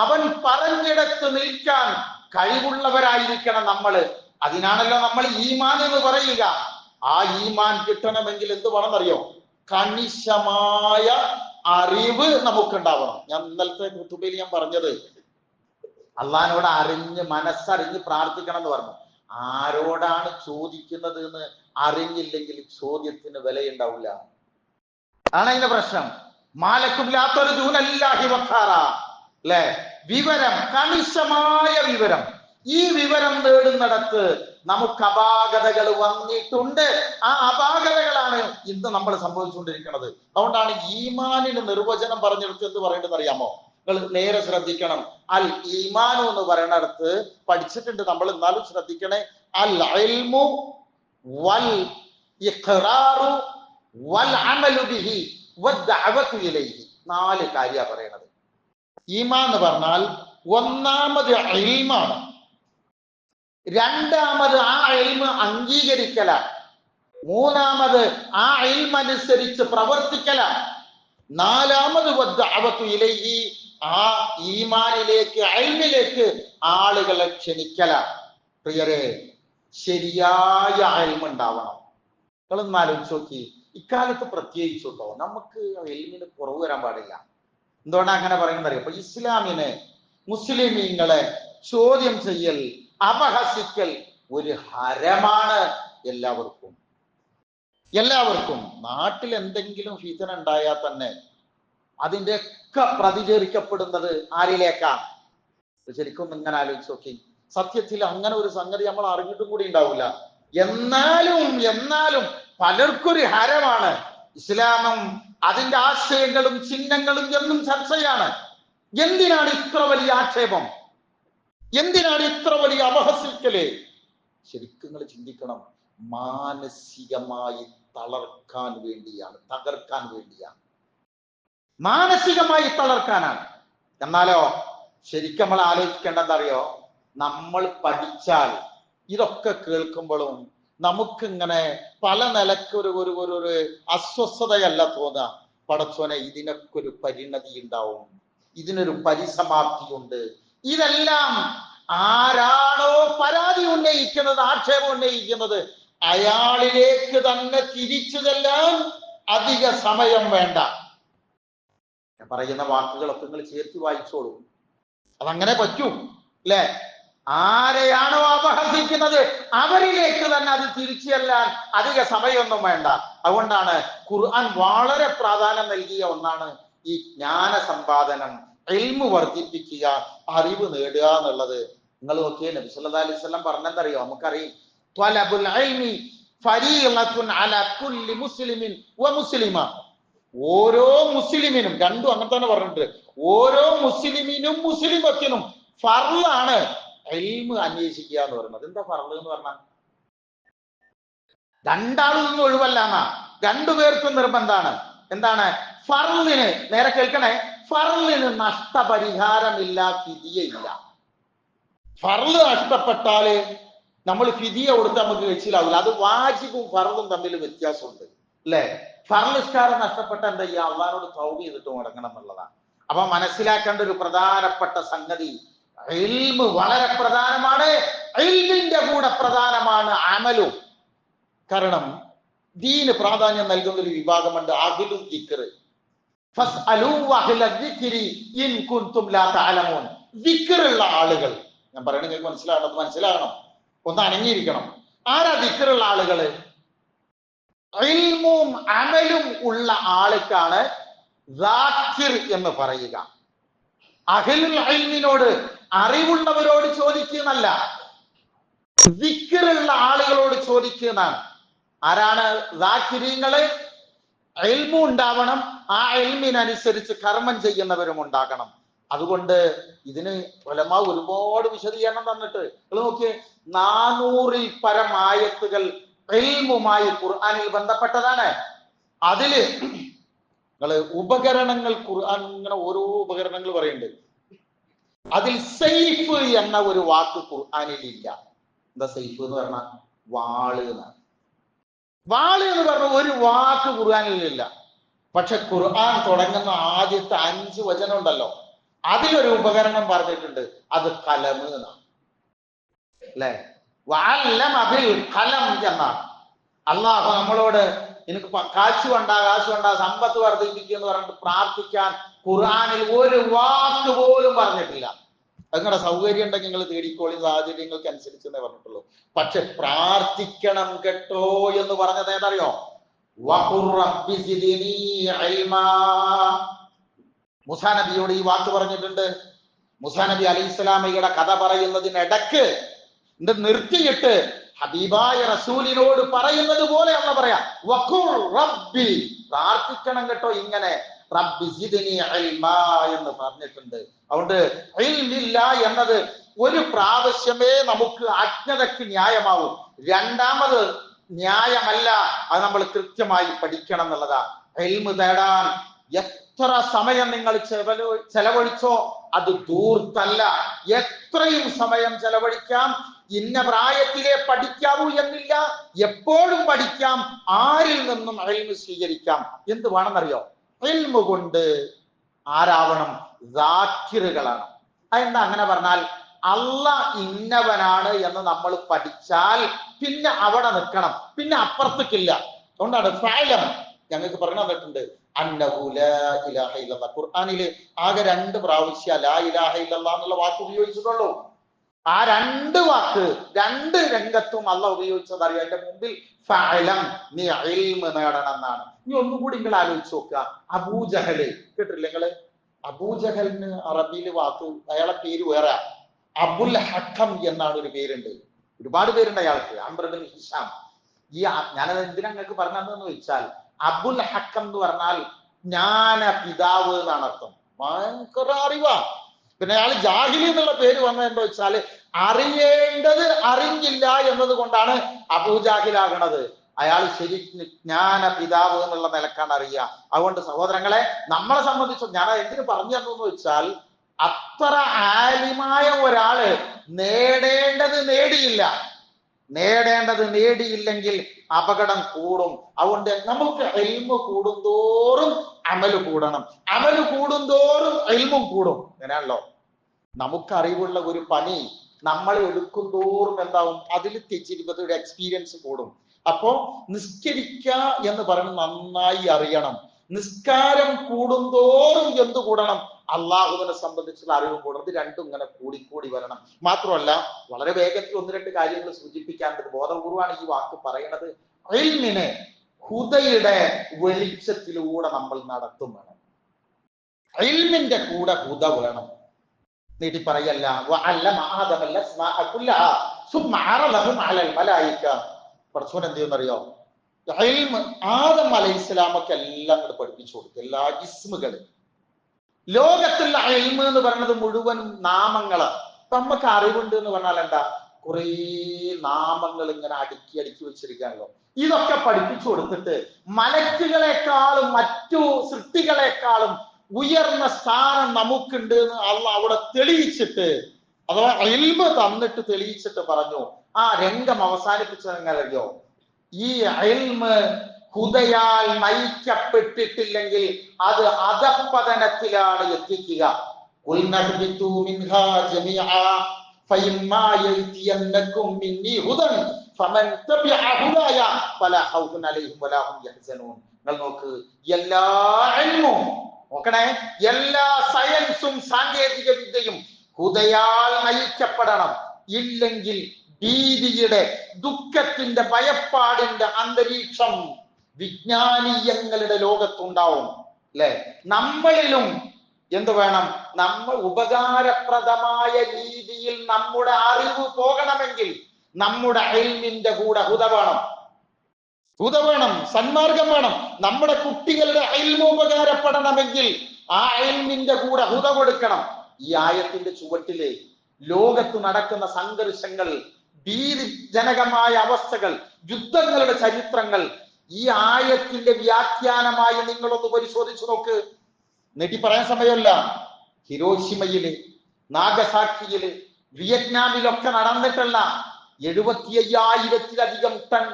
അവൻ പറഞ്ഞിടത്ത് നിൽക്കാൻ കഴിവുള്ളവരായിരിക്കണം നമ്മള്. അതിനാണല്ലോ നമ്മൾ ഈമാൻ എന്ന് പറയുക. ആ ഈമാൻ കിട്ടണമെങ്കിൽ എന്ത് വേണമെന്നറിയോ? കണിശമായ അറിവ് നമുക്കുണ്ടാവണം. ഞാൻ ഇന്നലത്തെ ഖുതുബയിൽ ഞാൻ പറഞ്ഞത്, അള്ളാഹിനോട് മനസ്സറിഞ്ഞ് പ്രാർത്ഥിക്കണം എന്ന് പറഞ്ഞു. ആരോടാണ് ചോദിക്കുന്നത് എന്ന് അറിഞ്ഞില്ലെങ്കിൽ ചോദ്യത്തിന് വിലയുണ്ടാവില്ല. ആണ് അതിന്റെ പ്രശ്നം. മാലക്കും ലാത്തൊരു ദൂനല്ലാഹി വഖാറ, അല്ലെ? വിവരം, കണിശമായ വിവരം. ഈ വിവരം നേടുന്നിടത്ത് നമുക്ക് അപാകതകൾ വന്നിട്ടുണ്ട്. ആ അപാകതകളാണ് ഇന്ന് നമ്മൾ സംഭവിച്ചുകൊണ്ടിരിക്കുന്നത്. അതുകൊണ്ടാണ് ഈമാനിന് നിർവചനം പറഞ്ഞെടുത്ത് എന്ത് പറയേണ്ടത് അറിയാമോ? നിങ്ങൾ നേരെ ശ്രദ്ധിക്കണം. അൽ ഈമാനു എന്ന് പറയുന്നിടത്ത് പഠിച്ചിട്ടുണ്ട് നമ്മൾ, എന്നാലും ശ്രദ്ധിക്കണേ. അൽ ഇൽമു വൽ ഇഖ്റാറു വൽ അമലു ബിഹി വദ്ദഅവതു ഇലൈഹി. 4 കാര്യമാണ് പറയണത്. ഈമാൻ എന്ന് പറഞ്ഞാൽ ഒന്നാമത് ഇൽമാണ്, രണ്ടാമത് ആ ഇൽമ് അംഗീകരിക്കലാണ്, മൂന്നാമത് ആ ഇൽമ് അനുസരിച്ച് പ്രവർത്തിക്കലാണ്, നാലാമത് വദ്ദഅവതു ഇലൈഹി, ആ ഈമാനിലേക്ക് ഇൽമിലേക്ക് ആളുകളെ ക്ഷണിക്കലാണ്. പ്രിയരെ, ശരിയായ ഇൽമ് ഉണ്ടാവണം. നിങ്ങളൊന്ന് ആലോചിച്ച് നോക്കി. ഇക്കാലത്ത് പ്രത്യേകിച്ചുണ്ടോ നമുക്ക് ഇൽമിന് കുറവ് വരാൻ പാടില്ല. എന്തുകൊണ്ടാണ് അങ്ങനെ പറയുന്നത് അറിയാം? അപ്പൊ ഇസ്ലാമിനെ, മുസ്ലിമീങ്ങളെ ചോദ്യം ചെയ്യൽ, അപഹസിക്കൽ ഒരു ഹരമാണ് എല്ലാവർക്കും. നാട്ടിൽ എന്തെങ്കിലും ഫിതന ഉണ്ടായാൽ തന്നെ അതിന്റെ ഒക്കെ പ്രതികരിക്കപ്പെടുന്നത് ആരിലേക്കാണ്? ശരിക്കും ഇങ്ങനെ ആലോചിച്ച് നോക്കി. സത്യത്തിൽ അങ്ങനെ ഒരു സംഗതി നമ്മൾ അറിഞ്ഞിട്ടും കൂടി ഉണ്ടാവില്ല. എന്നാലും പലർക്കൊരു ഹരമാണ് ഇസ്ലാമും അതിന്റെ ആശയങ്ങളും ചിഹ്നങ്ങളും എന്നും ചർച്ചയാണ്. എന്തിനാണ് ഇത്ര വലിയ ആക്ഷേപം? എന്തിനാണ് ഇത്ര വലിയ അപഹസിക്കല്? ശരിക്കും നിങ്ങൾ ചിന്തിക്കണം. മാനസികമായി തകർക്കാൻ വേണ്ടിയാണ്, മാനസികമായി തളർക്കാനാണ്. എന്നാലോ ശരിക്കും നമ്മൾ ആലോചിക്കേണ്ടത് അറിയോ? നമ്മൾ പഠിച്ചാൽ ഇതൊക്കെ കേൾക്കുമ്പോഴും നമുക്കിങ്ങനെ പല നിലക്ക് ഒരു അസ്വസ്ഥതയല്ല തോന്നുക. പടച്ചോനെ, ഇതിനൊക്കെ ഒരു പരിണതി ഉണ്ടാവും, ഇതിനൊരു പരിസമാപ്തിയുണ്ട്. ഇതെല്ലാം ആരാണോ പരാതി ഉന്നയിക്കുന്നത്, ആക്ഷേപം ഉന്നയിക്കുന്നത്, അയാളിലേക്ക് തന്നെ തിരിച്ചു ചെല്ലാൻ അധിക സമയം വേണ്ട. ഞാൻ പറയുന്ന വാക്കുകളൊക്കെ നിങ്ങൾ ചേർത്ത് വായിച്ചോളൂ. അതങ്ങനെ പറ്റും അല്ലെ? ആരെയാണോ അപഹസിക്കുന്നത് അവരിലേക്ക് തന്നെ അത് തിരിച്ചു ചെല്ലാൻ അധിക സമയമൊന്നും വേണ്ട. അതുകൊണ്ടാണ് ഖുർആൻ വളരെ പ്രാധാന്യം നൽകിയ ഒന്നാണ് ഈ ജ്ഞാന സമ്പാദനം, ഇൽമു വർദ്ധിപ്പിക്കുക, അറിവ് നേടുക എന്നുള്ളത്. നിങ്ങൾ നോക്കിയേ, നബി സല്ലല്ലാഹു അലൈഹി വസല്ലം പറഞ്ഞെന്തറിയോ? നമുക്കറിയാം, ത്വലബുൽ ഇൽമി ഫരീളത്തുൻ അലാ കുല്ലി മുസ്ലിമിൻ വ മുസ്ലിമ. ഓരോ മുസ്ലിമിനും, രണ്ടും അങ്ങനെ തന്നെ പറഞ്ഞിട്ടുണ്ട്, ഓരോ മുസ്ലിമിനും മുസ്ലിമത്തിനും ഫർളാണ് ഇൽമ് അന്വേഷിക്കുക എന്ന് പറയുന്നത്. എന്താ ഫർള് എന്ന് പറഞ്ഞാൽ? രണ്ടാളൊന്നും ഒഴിവല്ല എന്നാ, രണ്ടുപേർക്കും നിർബന്ധമാണ്. എന്താണ് ഫർളിന്? നേരെ കേൾക്കണേ, ഫർളിന് നഷ്ടപരിഹാരമില്ല, ഫിദിയയില്ല. ഫർള് നഷ്ടപ്പെട്ടാല് നമ്മൾ ഫിദിയ കൊടുത്ത് നമുക്ക് കഴിച്ചിലാവില്ല. അത് വാജിബും ഫർളും തമ്മിൽ വ്യത്യാസമുണ്ട് അല്ലെ? ഫർള് നിസ്കാരം നഷ്ടപ്പെട്ട എന്താ ചെയ്യുക? അള്ളാഹുവോട് തൗബ ചെയ്തിട്ട് മടങ്ങണം എന്നുള്ളതാണ്. അപ്പൊ മനസ്സിലാക്കേണ്ട ഒരു പ്രധാനപ്പെട്ട സംഗതി, ഇൽമ് വളരെ പ്രധാനമാണ്. ഇൽമിന്റെ കൂടെ പ്രധാനമാണ് അമലും. കാരണം ദീന് പ്രാധാന്യം നൽകുന്ന ഒരു വിഭാഗമുണ്ട്, അഹ്ലു ദിക്ർ. ഫസ്അലൂ അഹ്ല ദിക്രി ഇൻ കുൻതും ലാ തഅലമൂൻ. ദിക്റുള്ള ആളുകൾ, ഞാൻ പറയണത് നിങ്ങൾക്ക് മനസ്സിലാകണം, ഒന്ന് അനങ്ങിയിരിക്കണം. ആരാ ദിക്റുള്ള ആളുകള്? ഇൽമും അമലും ഉള്ള ആൾക്കാണ് ദാക്കിർ എന്ന് പറയുക. അഹ്ലുൽ ഇൽമിനോട്, അറിവുള്ളവരോട് ചോദിക്കുന്നല്ല, ദിക്റുള്ള ആളുകളോട് ചോദിക്കുന്നതാണ്. ആരാണ് ദാക്കിരീങ്ങള്? ഇൽമു ഉണ്ടാവണം, ആ ഇൽമിനനുസരിച്ച് കർമ്മം ചെയ്യുന്നവരും ഉണ്ടാകണം. അതുകൊണ്ട് ഇതിന് ഉലമാ ഒരുപാട് വിശദീകരണം തന്നിട്ട്, നിങ്ങൾ നോക്കിയേ, 400-ൽ പരം ആയത്തുകൾ ഇൽമുമായി ഖുർആനിൽ ബന്ധപ്പെട്ടതാണ്. അതില് നിങ്ങള് ഉപകരണങ്ങൾ, ഖുർആൻ ഇങ്ങനെ ഓരോ ഉപകരണങ്ങൾ പറയുന്നുണ്ട്. അതിൽ സൈഫ് എന്ന ഒരു വാക്ക് ഖുർആനിൽ ഇല്ല. എന്താ സൈഫ് എന്ന് പറഞ്ഞാൽ? വാള് എന്നാണ്. വാള് എന്ന് പറഞ്ഞ ഒരു വാക്ക് ഖുർആനിലില്ല. പക്ഷെ ഖുർആൻ തുടങ്ങുന്ന ആദ്യത്തെ 5 വചനം ഉണ്ടല്ലോ, അതിലൊരു ഉപകരണം പറഞ്ഞിട്ടുണ്ട്, അത് കലം എന്നാണ് അല്ലെ? വഅല്ലമ ബിൽ ഖലം എന്നാണ്. അള്ളാഹു നമ്മളോട് എനിക്ക് കാശ് വേണ്ട, സമ്പത്ത് വർദ്ധിപ്പിക്കുക എന്ന് പറഞ്ഞിട്ട് പ്രാർത്ഥിക്കാൻ ഖുർആനിൽ ഒരു വാക്ക് പോലും പറഞ്ഞിട്ടില്ല. നിങ്ങളുടെ സൗകര്യം ഉണ്ടെങ്കിൽ നിങ്ങൾ തേടിക്കോളി, സാഹചര്യങ്ങൾക്ക് അനുസരിച്ചെന്നേ പറഞ്ഞിട്ടുള്ളൂ. പക്ഷെ പ്രാർത്ഥിക്കണം കേട്ടോ എന്ന് പറഞ്ഞത് ഏതറിയോ? വഖുർ റബ്ബി സിദ്നി ഇൽമാ. മൂസാ നബിയോട് ഈ വാക്ക് പറഞ്ഞിട്ടുണ്ട്. മൂസാ നബി അലൈഹിസ്സലാമയുടെ കഥ പറയുന്നതിനിടക്ക് നിർത്തിയിട്ട് ഹബീബായ റസൂലിനോട് പറയുന്നത് പോലെ അല്ല പറയാ, വഖുർ റബ്ബി, പ്രാർത്ഥിക്കണം കേട്ടോ ഇങ്ങനെ, റബ്ബി സിദ്നി ഇൽമാ എന്ന് പറഞ്ഞിട്ടുണ്ട്. അതുകൊണ്ട് ഇൽമില്ല എന്നത് ഒരു പ്രാവശ്യമേ നമുക്ക് അജ്ഞതയ്ക്ക് ന്യായമാവും. രണ്ടാമത് ന്യായമല്ല, അത് നമ്മൾ കൃത്യമായി പഠിക്കണം എന്നുള്ളതാ. ഇൽമ് തേടാൻ എത്ര സമയം നിങ്ങൾ ചെലവഴിച്ചോ അത് ദൂർത്തല്ല. എത്രയും സമയം ചെലവഴിക്കാം. ഇന്ന പ്രായത്തിലെ പഠിക്കാവൂ എന്നില്ല, എപ്പോഴും പഠിക്കാം. ആരിൽ നിന്നും ഇൽമ് സ്വീകരിക്കാം. എന്ത് വേണമെന്നറിയോ? ഇൽമു കൊണ്ട് ആരാവണം? ദാക്കിറുകളാണ്. അതെന്താ അങ്ങനെ പറഞ്ഞാൽ? അള്ളാഹ് ഇന്നവനാണ് എന്ന് നമ്മൾ പഠിച്ചാൽ പിന്നെ അവിടെ നിൽക്കണം, പിന്നെ അപ്പുറത്തേക്കില്ല. അതുകൊണ്ടാണ് ഫഅലം ഞങ്ങൾക്ക് പറഞ്ഞു തന്നിട്ടുണ്ട്, അന്നഹു ലാ ഇലാഹ ഇല്ലല്ലാഹ്. ഖുർആനില് ആകെ 2 പ്രാവശ്യം ലാ ഇലാഹ ഇല്ലല്ലാഹ് എന്നുള്ള വാക്ക് ഉപയോഗിച്ചിട്ടുള്ളൂ. ആ 2 വാക്ക് 2 രംഗത്തും അള്ളാഹ് ഉപയോഗിച്ചത് അറിയാം. അതിന്റെ മുമ്പിൽ ഫഅലം, നീ ഇൽമ് നേടണം എന്നാണ്. ഇനി ഒന്നുകൂടി നിങ്ങൾ ആലോചിച്ച് നോക്കുക. അബൂജഹല് കേട്ടില്ലേ നിങ്ങള്? അബൂജഹലിന് അറബിയില് വാക്ക്, അയാളെ പേര് വേറെ, അബുൽ ഹക്കം എന്നാണ് ഒരു പേരുണ്ട്. ഒരുപാട് പേരുണ്ട് അയാൾക്ക്, അംർ ബിൻ ഹിഷാം. ഈ ഞാനത് എന്തിനാ നിങ്ങൾക്ക് പറഞ്ഞതെന്ന് വെച്ചാൽ, അബുൽ ഹക്കം എന്ന് പറഞ്ഞാൽ ജ്ഞാന പിതാവ് എന്നാണ് അർത്ഥം. ഭയങ്കര അറിവാ. പിന്നെ അയാൾ ജാഹിലി എന്നുള്ള പേര് വന്നത് എന്താ വെച്ചാല്, അറിയേണ്ടത് അറിഞ്ഞില്ല എന്നത് കൊണ്ടാണ് അബൂജാഹിലാകണത്. അയാൾ ശരി ജ്ഞാന പിതാവ് എന്നുള്ള നിലക്കാണ് അറിയുക. അതുകൊണ്ട് സഹോദരങ്ങളെ, നമ്മളെ സംബന്ധിച്ച് ഞാൻ എന്തിനു പറഞ്ഞു തന്നു വെച്ചാൽ, അത്ര ആലിമായ ഒരാള് നേടേണ്ടത് നേടിയില്ല. നേടേണ്ടത് നേടിയില്ലെങ്കിൽ അപകടം കൂടും. അതുകൊണ്ട് നമുക്ക് ഇൽമ് കൂടുന്തോറും അമല് കൂടണം, അമല് കൂടുന്തോറും ഇൽമും കൂടും. അങ്ങനെയാണല്ലോ. നമുക്കറിവുള്ള ഒരു പണി നമ്മൾ എടുക്കും തോറും എന്താവും, അതിൽ തെച്ചിരുപതിയുടെ എക്സ്പീരിയൻസ് കൂടും. അപ്പോ നിസ്കരിക്ക എന്ന് പറയുന്നത് നന്നായി അറിയണം. നിസ്കാരം കൂടുന്തോറും എന്ത് കൂടണം, അള്ളാഹുവിനെ സംബന്ധിച്ചുള്ള അറിവും കൂടണം. ഇത് രണ്ടും ഇങ്ങനെ കൂടിക്കൂടി വരണം. മാത്രമല്ല, വളരെ വേഗത്തിൽ ഒന്ന് രണ്ട് കാര്യങ്ങൾ സൂചിപ്പിക്കാനുണ്ട്. ബോധപൂർവമാണ് ഈ വാക്ക് പറയണത്. ഇൽമിനെ ഹുദയുടെ വെളിച്ചത്തിലൂടെ നമ്മൾ നടത്തും വേണം. ഇൽമിന്റെ കൂടെ ഹുദ വേണം. നീട്ടി പറയല്ല. പടച്ചോൻ എന്ത് ചെയ്യുന്നറിയോ, ആദം അലൈഹിസ്സലാമൊക്കെ എല്ലാം കൂടെ പഠിപ്പിച്ചു കൊടുത്തു, എല്ലാ ഇസ്മുകള്. ലോകത്തുള്ള ഇൽമ് എന്ന് പറയുന്നത് മുഴുവനും നാമങ്ങള്. നമുക്ക് അറിവുണ്ട് എന്ന് പറഞ്ഞാൽ എന്താ, കുറേ നാമങ്ങൾ ഇങ്ങനെ അടുക്കി അടുക്കി വെച്ചിരിക്കാണല്ലോ. ഇതൊക്കെ പഠിപ്പിച്ചു കൊടുത്തിട്ട് മലക്കുകളെക്കാളും മറ്റു സൃഷ്ടികളെക്കാളും ഉയർന്ന സ്ഥാനം നമുക്കുണ്ട് എന്ന് അള്ളാഹ് അവിടെ തെളിയിച്ചിട്ട്, അഥവാ ഇൽമ് തന്നിട്ട് തെളിയിച്ചിട്ട് പറഞ്ഞു. ആ രംഗം അവസാനിപ്പിച്ചതെങ്ങനെയോ, ഈ ഇൽമ് ഹുദയാൽ നയിക്കപ്പെട്ടിട്ടില്ലെങ്കിൽ അത് അധപ്പതനത്തിലാണ് എത്തിക്കുക. നിങ്ങൾ നോക്ക്, എല്ലാ ഇൽമും നോക്കണേ, എല്ലാ സയൻസും സാങ്കേതിക വിദ്യയും ഹുദയാൽ നയിക്കപ്പെടണം. ഇല്ലെങ്കിൽ ഭീതിയുടെ, ദുഃഖത്തിന്റെ, ഭയപ്പാടിന്റെ അന്തരീക്ഷം വിജ്ഞാനീയങ്ങളുടെ ലോകത്തുണ്ടാവും. അല്ലെ? നമ്മളിലും എന്ത് വേണം, നമ്മൾ ഉപകാരപ്രദമായ രീതിയിൽ നമ്മുടെ അറിവ് പോകണമെങ്കിൽ നമ്മുടെ ഇൽമിന്റെ കൂടെ ഹുദ വേണം. ഹുദ വേണം, സന്മാർഗം വേണം. നമ്മുടെ കുട്ടികളുടെ ഇൽമ് ഉപകാരപ്പെടണമെങ്കിൽ ആ ഇൽമിന്റെ കൂടെ ഹുദ കൊടുക്കണം. ഈ ആയത്തിന്റെ ചുവട്ടില് ലോകത്ത് നടക്കുന്ന സംഘർഷങ്ങൾ, ഭീതിജനകമായ അവസ്ഥകൾ, യുദ്ധങ്ങളുടെ ചരിത്രങ്ങൾ ഈ ആയത്തിന്റെ വ്യാഖ്യാനമായി നിങ്ങളൊന്ന് പരിശോധിച്ചു നോക്ക്. നെറ്റി പറയാൻ സമയമല്ല. ഹിരോഷിമയില്, നാഗസാക്കിയില്, വിയറ്റ്നാമിലൊക്കെ നടന്നിട്ടുള്ള 75,000-ത്തിലധികം ടൺ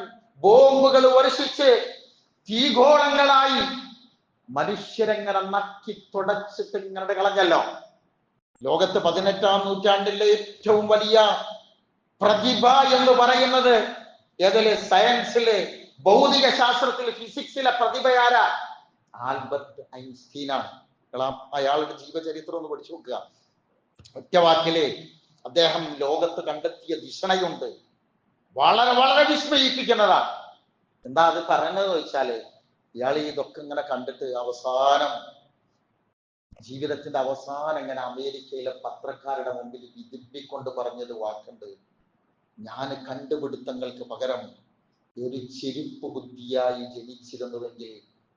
ബോംബുകൾ വർഷിച്ച് തീഗോളങ്ങളായി മനുഷ്യരെങ്ങനെ നക്കി തുടച്ചിട്ട് ഇങ്ങനെ കളഞ്ഞല്ലോ. ലോകത്ത് 18-ാം നൂറ്റാണ്ടിലെ ഏറ്റവും വലിയ പ്രതിഭ എന്ന് പറയുന്നത് ഏതില്? സയൻസില്, ഭൗതിക ശാസ്ത്രത്തിൽ, ഫിസിക്സിലെ പ്രതിഭയാരാ? ആൽബർട്ട് ഐൻസ്റ്റീനാണ്. അയാളുടെ ജീവചരിത്രം ഒന്ന് പഠിച്ചു നോക്കുക. ഒറ്റവാക്കില് അദ്ദേഹം ലോകത്ത് കണ്ടെത്തിയ ധിഷണയുണ്ട്, വളരെ വളരെ വിസ്മയിപ്പിക്കുന്നതാണ്. എന്താ അത് പറയുന്നത് വെച്ചാല്, ഇയാൾ ഇതൊക്കെ ഇങ്ങനെ കണ്ടിട്ട് അവസാനം ജീവിതത്തിന്റെ അവസാനം ഇങ്ങനെ അമേരിക്കയിലെ പത്രക്കാരുടെ മുമ്പിൽ വിധിപ്പിക്കൊണ്ട് പറഞ്ഞത് വാക്കുണ്ട്: ഞാൻ കണ്ടുപിടുത്തങ്ങൾക്ക് പകരം ഒരു ചെരുപ്പ് ബുദ്ധിയായി ജനിച്ചിരുന്നുവെങ്കിൽ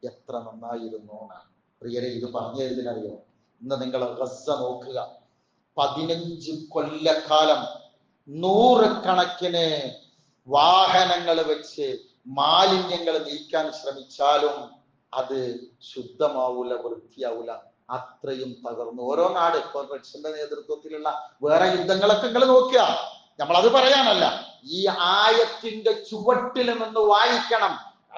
എത്ര നന്നായിരുന്നു എന്നാണ്. പ്രിയരെ, ഇത് പറഞ്ഞതിനറിയോ, ഇന്ന് നിങ്ങൾ ഗസ നോക്കുക. 15 കൊല്ലക്കാലം 100 കണക്കിന് വാഹനങ്ങൾ വെച്ച് മാലിന്യങ്ങൾ നീക്കാൻ ശ്രമിച്ചാലും അത് ശുദ്ധമാവൂല, വൃത്തിയാവൂല. അത്രയും തകർന്നു ഓരോ നാട്. ഇപ്പൊ റഷ്യന്റെ നേതൃത്വത്തിലുള്ള വേറെ യുദ്ധങ്ങളൊക്കെ നിങ്ങൾ നോക്കുക. നമ്മളത് പറയാനല്ല, ഈ ആയത്തിന്റെ ചുവട്ടിൽ നിന്ന് വായിക്കണം.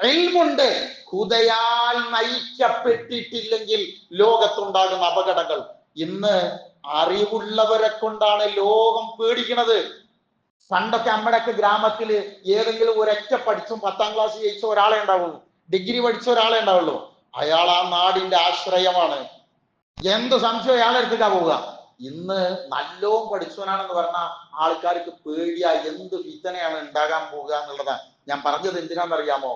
ഇൽമുണ്ട്, ഹുദയാൽ നയിക്കപ്പെട്ടിട്ടില്ലെങ്കിൽ ലോകത്തുണ്ടാകുന്ന അപകടങ്ങൾ. ഇന്ന് അറിവുള്ളവരെ കൊണ്ടാണ് ലോകം പേടിക്കുന്നത്. പണ്ടൊക്കെ നമ്മുടെയൊക്കെ ഗ്രാമത്തില് ഏതെങ്കിലും ഒരൊറ്റ പഠിച്ചും 10ാം ക്ലാസ് ജയിച്ച ഒരാളെ ഉണ്ടാവുള്ളൂ, ഡിഗ്രി പഠിച്ച ഒരാളെ ഉണ്ടാവുള്ളൂ. അയാൾ ആ നാടിന്റെ ആശ്രയമാണ്. എന്ത് സംശയം അയാളെ എടുത്തിട്ടാ പോവുക. ഇന്ന് നല്ലോം പഠിച്ചവനാണെന്ന് പറഞ്ഞാൽ ആൾക്കാർക്ക് പേടിയാ, എന്ത് ഫിത്തനയാണ് ഉണ്ടാകാൻ പോവുക എന്നുള്ളതാണ്. ഞാൻ പറഞ്ഞത് എന്തിനാണെന്നറിയാമോ?